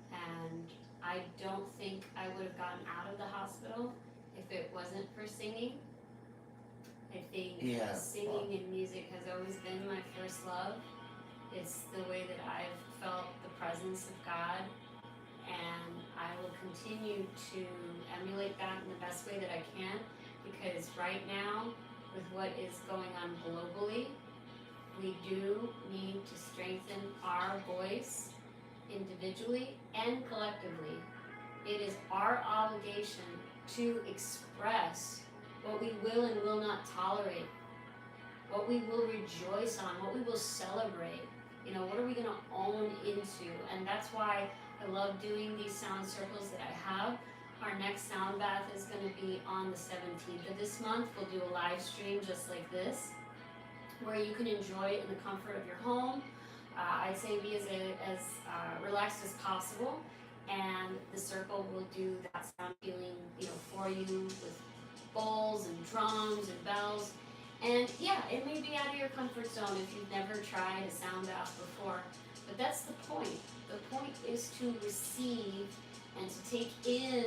Speaker 1: and I don't think I would have gotten out of the hospital if it wasn't for singing. I think singing and music has always been my first love. It's the way that I've felt the presence of God, and I will continue to emulate that in the best way that I can, because right now, with what is going on globally, we do need to strengthen our voice individually and collectively. It is our obligation to express what we will and will not tolerate, what we will rejoice on, what we will celebrate. You know, what are we going to own into? And that's why I love doing these sound circles that I have. Our next sound bath is going to be on the 17th of this month. We'll do a live stream just like this, where you can enjoy it in the comfort of your home. I'd say be as relaxed as possible, and the circle will do that sound healing, you know, for you with bowls and drums and bells. And yeah, it may be out of your comfort zone if you've never tried a sound bath before, but that's the point. The point is to receive and to take in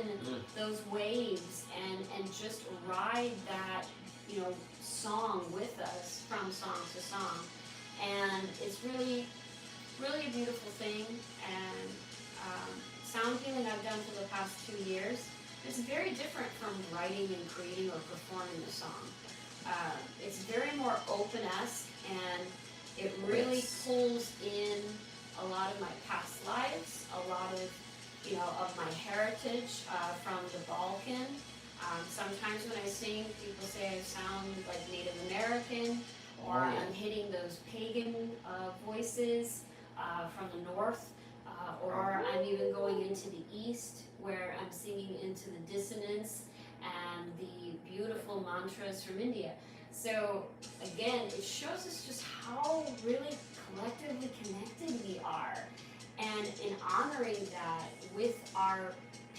Speaker 1: those waves and just ride that, you know, song with us from song to song. And it's really, really a beautiful thing. And sound healing I've done for the past 2 years. It's very different from writing and creating or performing a song. It's very more open-esque, and it really pulls in a lot of my past lives, a lot of, you know, of my heritage from the Balkan. Sometimes when I sing, people say I sound like Native American, or I'm hitting those pagan voices from the north, or I'm even going into the east, where I'm singing into the dissonance and the beautiful mantras from India. So again, it shows us just how really collectively connected we are. And in honoring that with our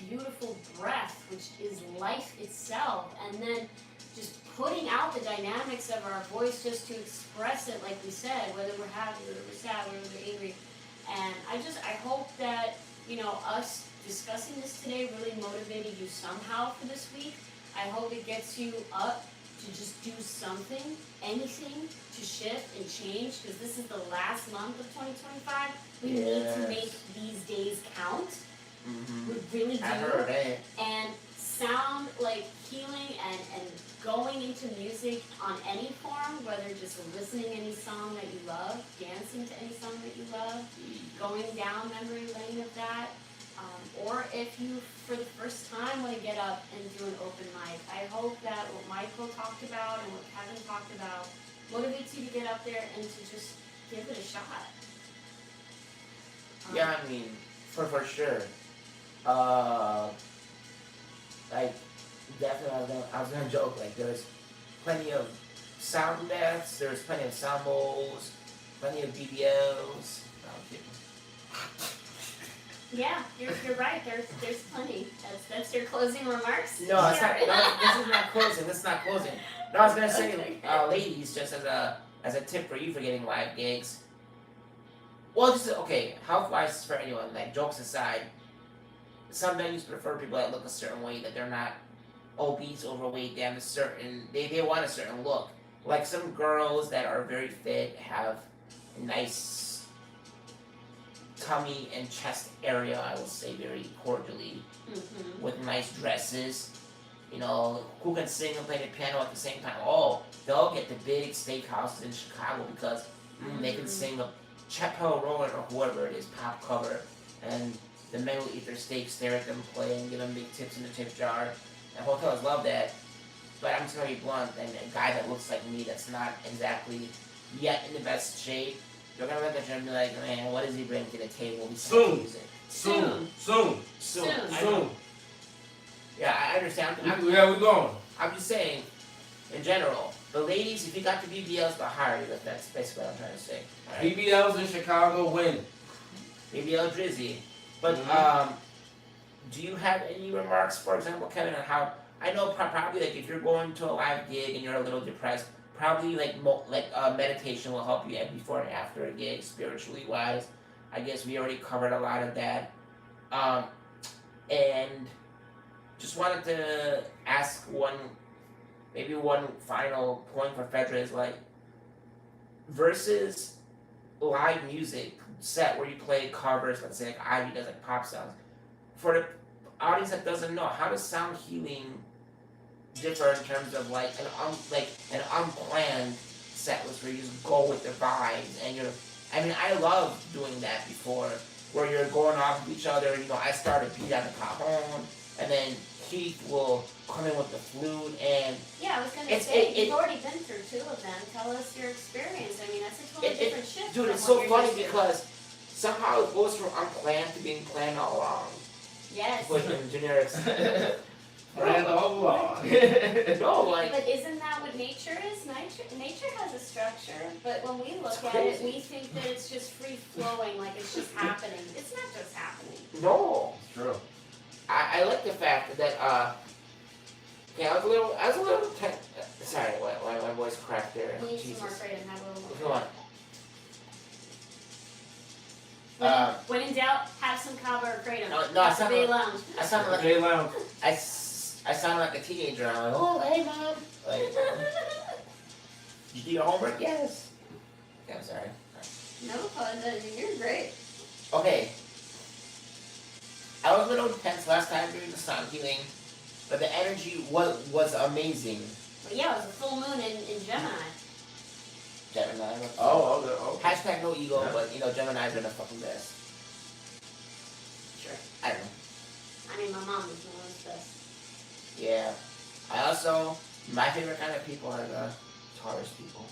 Speaker 1: beautiful breath, which is life itself, and then just putting out the dynamics of our voice just to express it, like we said, whether we're happy, whether we're sad, whether we're angry. And I hope that, us discussing this today really motivated you somehow for this week. I hope it gets you up to just do something, anything, to shift and change, because this is the last month of 2025. We need to make these days count. We really do.
Speaker 4: I heard it.
Speaker 1: And sound like healing and going into music on any form, whether just listening any song that you love, dancing to any song that you love, going down memory lane of that. Or if you, for the first time, want to get up and do an open mic, I hope that what Michael talked about and what Kevin talked about motivates you to get up there and to just give it a shot.
Speaker 4: Yeah, I mean, for sure. Like, definitely, I was gonna joke, like, there's plenty of sound baths, there's plenty of sound bowls, plenty of BBLs. No, I'm kidding.
Speaker 1: Yeah, you're right. There's plenty. That's your closing remarks.
Speaker 4: No, it's not. No, this is not closing. This is not closing. No, I was gonna say, ladies, just as a tip for you for getting live gigs. Well, just okay. Health-wise, for anyone, like jokes aside, some venues prefer people that look a certain way, that they're not obese, overweight. They have a certain. They want a certain look. Like some girls that are very fit have a nice tummy and chest area, I will say very cordially, with nice dresses. Who can sing and play the piano at the same time? Oh, they'll get the big steakhouses in Chicago because they can sing a Chappelle Rowan or whoever it is, pop cover, and the men will eat their steak, stare at them play, and give them big tips in the tip jar. And hotels love that. But I'm just gonna be blunt, and a guy that looks like me that's not exactly yet in the best shape, you're gonna look at you and be like, man, what does he bring to the table?
Speaker 3: Soon.
Speaker 1: Soon.
Speaker 4: Yeah, I understand.
Speaker 3: Where we going?
Speaker 4: I'm just saying, in general, the ladies, if you got the BBLs, they'll hire you. That's basically what I'm trying to say. Right?
Speaker 3: BBLs in Chicago win.
Speaker 4: BBL Drizzy. But, do you have any remarks, for example, Kevin, on how, I know probably like if you're going to a live gig and you're a little depressed, probably meditation will help you before and after a gig, spiritually wise. I guess we already covered a lot of that. And just wanted to ask one final point for Fedra is like, versus live music set where you play covers, let's say like Ivy does like pop songs. For the audience that doesn't know, how does sound healing differ in terms of like an unplanned set list where you just go with the vibes and I love doing that before, where you're going off of each other. I start a beat on the cajon, and then Keith will come in with the flute, and
Speaker 1: yeah, I was gonna say you've already been through two of them. Tell us your experience. I mean, that's a totally different shift.
Speaker 4: Dude, it's so funny because somehow it goes from unplanned to being planned all along.
Speaker 1: Yes.
Speaker 4: With generics.
Speaker 3: Planned all along.
Speaker 4: No, like.
Speaker 1: But isn't that what nature is? Nature has a structure, but when we look at it, we think that it's just free flowing, like it's just happening. It's not just happening.
Speaker 4: No.
Speaker 3: It's true.
Speaker 4: I like the fact that okay, I was a little sorry, my voice cracked there.
Speaker 1: We need
Speaker 4: Jesus.
Speaker 1: some more kratom. Have a little more.
Speaker 4: Come on.
Speaker 1: When in doubt, have some kava or kratom.
Speaker 4: No,
Speaker 1: That's the Bay Lounge.
Speaker 4: I sounded like
Speaker 3: Bay Lounge.
Speaker 4: I sounded like a teenager. I'm like, oh, hey, mom. Like, did you do your homework? Yes. Okay, I'm sorry.
Speaker 1: No fun. You're great.
Speaker 4: Okay. I was a little intense last time doing the sound healing, but the energy was amazing.
Speaker 1: But yeah, it was a full moon in Gemini.
Speaker 4: Gemini.
Speaker 3: Oh, okay.
Speaker 4: Hashtag no ego,
Speaker 3: Yeah.
Speaker 4: but Gemini's are the fucking best.
Speaker 1: Sure.
Speaker 4: I don't know.
Speaker 1: I mean, my mom is one of the best.
Speaker 4: Yeah. I also, my favorite kind of people are the Taurus people.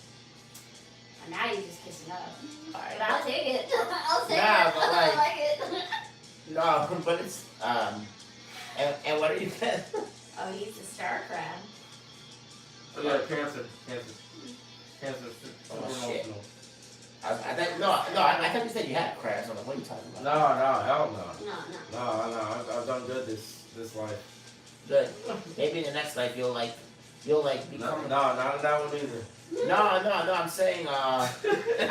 Speaker 1: And now you're just kissing up.
Speaker 4: Alright.
Speaker 1: But I'll take it. I'll take
Speaker 4: Nah,
Speaker 1: it.
Speaker 4: but like-
Speaker 1: I like it.
Speaker 4: No, but it's, and what are you gonna?
Speaker 1: Oh, he's a star crab.
Speaker 3: Yeah, Cancer. Cancer.
Speaker 4: Oh,
Speaker 3: Super
Speaker 4: shit.
Speaker 3: emotional.
Speaker 4: I thought you said you had crabs. I'm like, what are you talking
Speaker 3: No,
Speaker 4: about?
Speaker 3: hell no.
Speaker 1: No.
Speaker 3: No, I've done good this life.
Speaker 4: Good. Maybe in the next life you'll become.
Speaker 3: No, not in that one either.
Speaker 4: No. I'm saying, I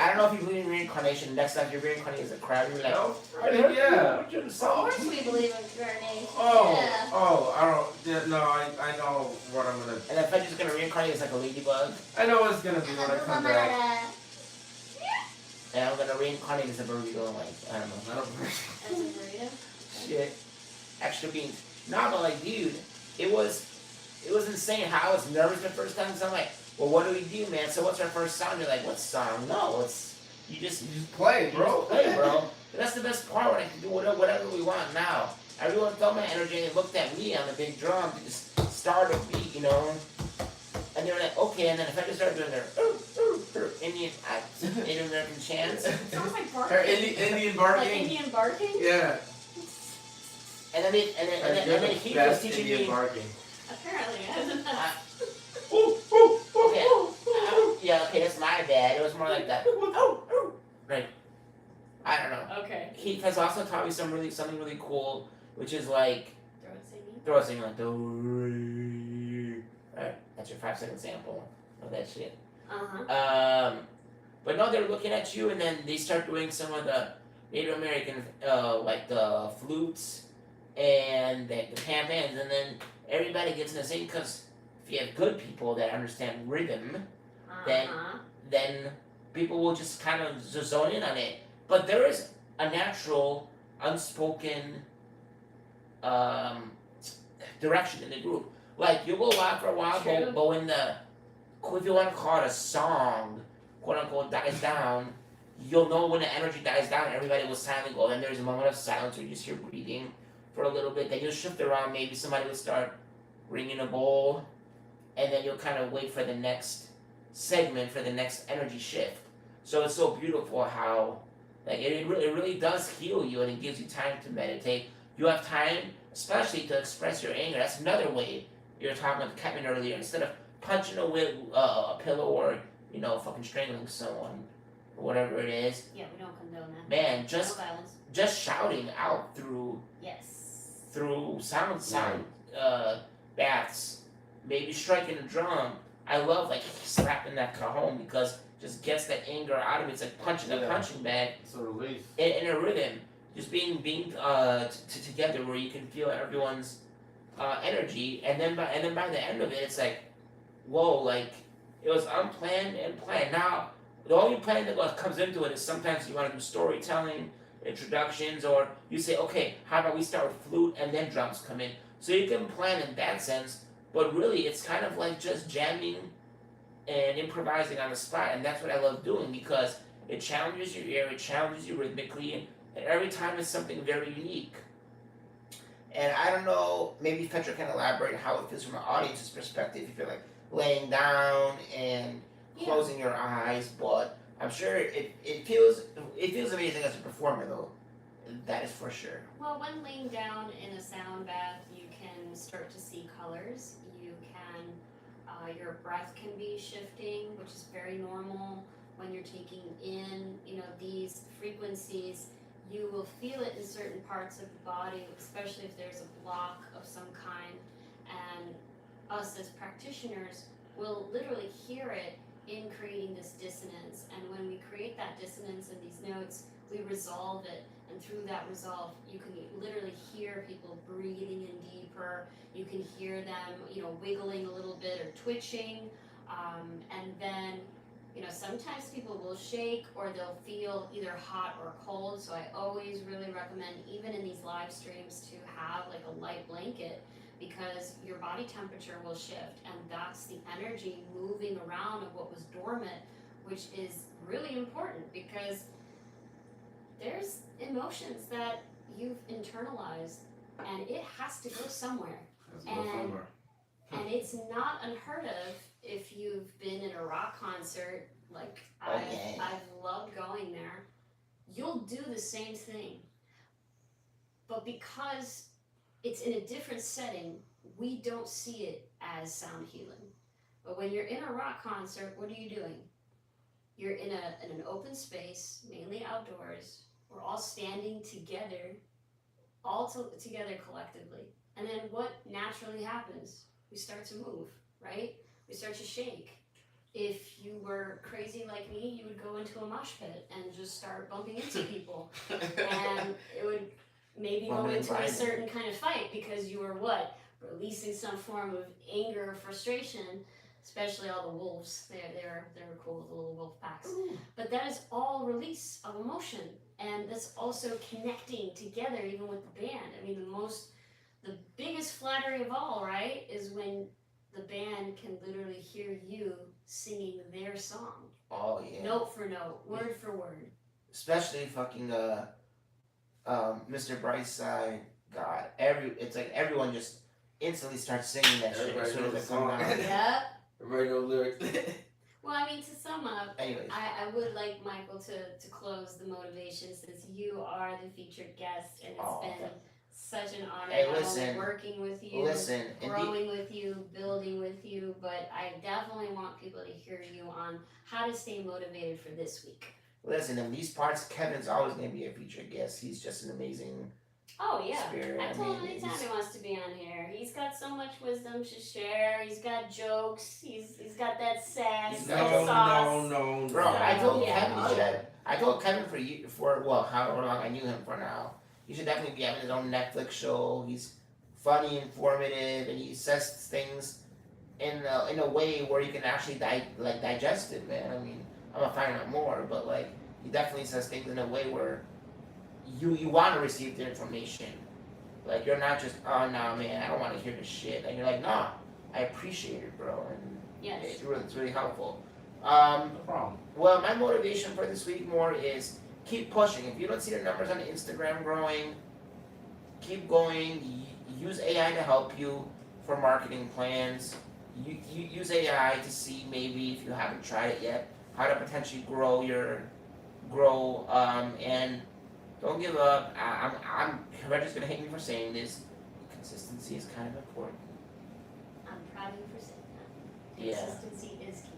Speaker 4: don't know if you believe in reincarnation. Next time you're reincarnated as a crab, you're like,
Speaker 3: No, I mean, yeah.
Speaker 1: Of course we believe in reincarnation.
Speaker 3: I know what I'm gonna.
Speaker 4: and then Fedra's gonna reincarnate as like a ladybug,
Speaker 3: I know what it's gonna be when I come back.
Speaker 4: and I'm gonna reincarnate as a burrito. Like, I don't know.
Speaker 1: As a burrito?
Speaker 4: Shit. Extra beans. No, but like, dude, it was insane how I was nervous the first time. So I'm like, well, what do we do, man? So what's our first sound? You're like, what sound? No, it's you just
Speaker 3: Play, bro.
Speaker 4: play, bro. And that's the best part when I can do whatever we want now. Everyone felt my energy and they looked at me on the big drum to just start a beat, you know. And they were like, okay. And then if I just started doing their Indian Native American chants,
Speaker 1: Sounds like
Speaker 3: Her
Speaker 1: barking.
Speaker 3: Indian
Speaker 1: Like
Speaker 3: barking.
Speaker 1: Indian barking?
Speaker 3: Yeah.
Speaker 4: and then he was teaching
Speaker 3: Indian
Speaker 4: me.
Speaker 3: barking.
Speaker 1: Apparently,
Speaker 4: Yeah, okay, that's my bad. It was more like that. Right. I don't know.
Speaker 1: Okay.
Speaker 4: He has also taught me something really cool, which is like
Speaker 1: Throat singing.
Speaker 4: singing like do. Alright, that's your 5-second sample of that shit. But no, they're looking at you, and then they start doing some of the Native American, like the flutes and the pan-pans, and then everybody gets in the same. Because if you have good people that understand rhythm, then people will just kind of zone in on it. But there is a natural, unspoken direction in the group. Like, you'll go out for a while,
Speaker 1: True.
Speaker 4: but when if you want to call it a song, quote unquote, dies down, you'll know when the energy dies down, everybody will silently go. Then there's a moment of silence where you just hear breathing for a little bit. Then you'll shift around, maybe somebody will start ringing a bowl, and then you'll kind of wait for the next segment, for the next energy shift. So it's so beautiful how, like, it really does heal you, and it gives you time to meditate. You have time, especially to express your anger. That's another way. You were talking with Kevin earlier. Instead of punching a pillow or, you know, fucking strangling someone, or whatever it is,
Speaker 1: Yeah, we don't condone that.
Speaker 4: man,
Speaker 1: No
Speaker 4: just
Speaker 1: violence.
Speaker 4: shouting out through
Speaker 1: Yes.
Speaker 4: sound baths, maybe striking a drum. I love, like, slapping that cajon because it just gets that anger out of it. It's like punching a punching bag
Speaker 3: It's a relief.
Speaker 4: in a rhythm. Just being together where you can feel everyone's energy, and then by the end of it, it's like, whoa, like, it was unplanned and planned. Now, the only plan that comes into it is sometimes you want to do storytelling, introductions, or you say, okay, how about we start with flute and then drums come in. So you can plan in that sense, but really it's kind of like just jamming and improvising on the spot, and that's what I love doing because it challenges your ear, it challenges you rhythmically, and every time it's something very unique. And I don't know, maybe Fedra can elaborate how it feels from an audience's perspective if you're like laying down and closing your eyes, but I'm sure it feels amazing as a performer though. That is for sure.
Speaker 1: Well, when laying down in a sound bath, you can start to see colors. You can, your breath can be shifting, which is very normal when you're taking in, these frequencies. You will feel it in certain parts of the body, especially if there's a block of some kind. And us as practitioners will literally hear it in creating this dissonance. And when we create that dissonance in these notes, we resolve it. And through that resolve, you can literally hear people breathing in deeper. You can hear them, wiggling a little bit or twitching. And then, sometimes people will shake or they'll feel either hot or cold. So I always really recommend, even in these live streams, to have like a light blanket, because your body temperature will shift, and that's the energy moving around of what was dormant, which is really important because there's emotions that you've internalized and it has to go somewhere. And it's not unheard of if you've been in a rock concert, like I've loved going there. You'll do the same thing. But because it's in a different setting, we don't see it as sound healing. But when you're in a rock concert, what are you doing? You're in an open space, mainly outdoors. We're all standing together, together collectively. And then what naturally happens? We start to move, right? We start to shake. If you were crazy like me, you would go into a mosh pit and just start bumping into people. And it would maybe go into a certain kind of fight because you were what? Releasing some form of anger or frustration, especially all the wolves. They were cool, the little wolf packs. But that is all release of emotion. And that's also connecting together even with the band. I mean, the biggest flattery of all, right, is when the band can literally hear you singing their song.
Speaker 4: Oh yeah.
Speaker 1: Note for note, word for word.
Speaker 4: Especially fucking Mr. Brightside. God, it's like everyone just instantly starts singing that shit as soon as it comes out.
Speaker 1: Yep.
Speaker 3: Everybody know lyrics.
Speaker 1: Well, I mean, to sum up,
Speaker 4: Anyways.
Speaker 1: I would like Michael to close the motivation since you are the featured guest, and it's been such an honor not only working with you, growing with you, building with you, but I definitely want people to hear you on how to stay motivated for this week.
Speaker 4: Listen, in these parts, Kevin's always going to be a featured guest. He's just an amazing spirit.
Speaker 1: I told him anytime he wants to be on here. He's got so much wisdom to share. He's got jokes. He's got that sass, that sauce.
Speaker 3: No.
Speaker 4: Bro, I told Kevin for however long I knew him for now. He should definitely be having his own Netflix show. He's funny, informative, and he says things in a way where you can actually digest it, man. I mean, I'm gonna find out more, but like he definitely says things in a way where you want to receive the information. Like you're not just, oh no man, I don't want to hear this shit, and you're like, nah, I appreciate it, bro, and it's really helpful.
Speaker 3: No problem.
Speaker 4: Well, my motivation for this week more is keep pushing. If you don't see the numbers on Instagram growing, keep going. Use AI to help you for marketing plans. You use AI to see, maybe if you haven't tried it yet, how to potentially grow and don't give up. Reggie's gonna hate me for saying this. Consistency is kind of important.
Speaker 1: I'm proud of you for saying that.
Speaker 4: Yeah.
Speaker 1: Consistency is key.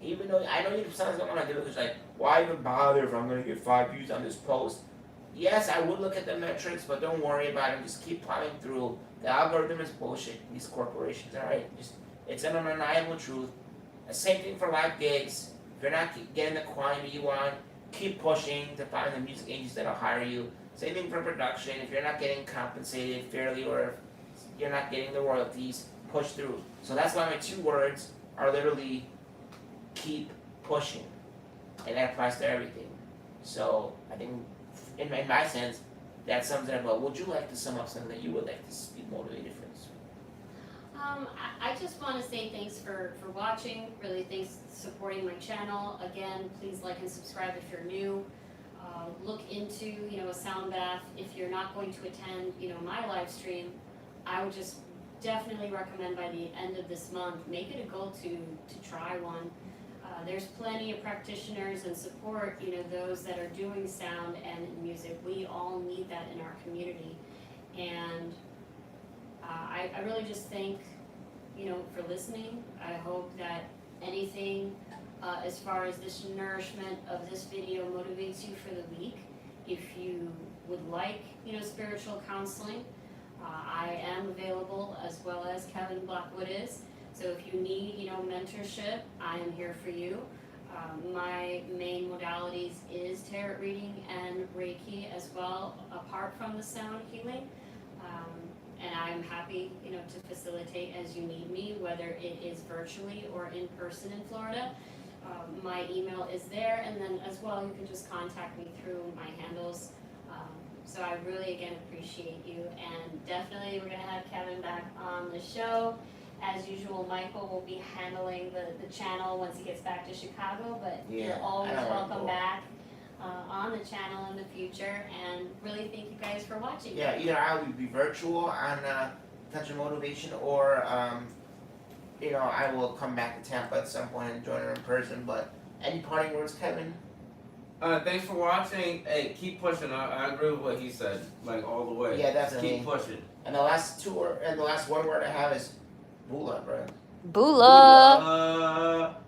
Speaker 4: Even though I know you sometimes don't want to do it, because like, why even bother if I'm gonna get 5 views on this post? Yes, I would look at the metrics, but don't worry about it. Just keep plowing through. The algorithm is bullshit. These corporations, all right? It's an undeniable truth. The same thing for live gigs. If you're not getting the quantity you want, keep pushing to find the music agents that'll hire you. Same thing for production. If you're not getting compensated fairly, or if you're not getting the royalties, push through. So that's why my 2 words are literally keep pushing, and that applies to everything. So I think, in my sense, that sums it up. But would you like to sum up something that you would like to be motivated for this?
Speaker 1: I just want to say thanks for watching. Really, thanks for supporting my channel. Again, please like and subscribe if you're new. Look into a sound bath. If you're not going to attend my live stream, I would just definitely recommend by the end of this month, make it a goal to try one. There's plenty of practitioners and support, those that are doing sound and music. We all need that in our community. And I really just thank, for listening. I hope that anything as far as this nourishment of this video motivates you for the week. If you would like, spiritual counseling, I am available, as well as Kevin Blackwood is. So if you need, mentorship, I am here for you. My main modalities is tarot reading and Reiki as well, apart from the sound healing. And I'm happy, to facilitate as you need me, whether it is virtually or in person in Florida. My email is there, and then as well, you can just contact me through my handles. So I really, again, appreciate you, and definitely we're gonna have Kevin back on the show. As usual, Michael will be handling the channel once he gets back to Chicago, but you're always welcome back on the channel in the future, and really thank you guys for watching.
Speaker 4: Yeah, either I will be virtual on Touch of Motivation, or I will come back to Tampa at some point and join her in person. But any parting words, Kevin?
Speaker 3: Thanks for watching. Hey, keep pushing. I agree with what he said, like all the way.
Speaker 4: Yeah, definitely.
Speaker 3: Keep pushing.
Speaker 4: And the last one word I have is Bula, bro.
Speaker 1: Bula.
Speaker 3: Booyah.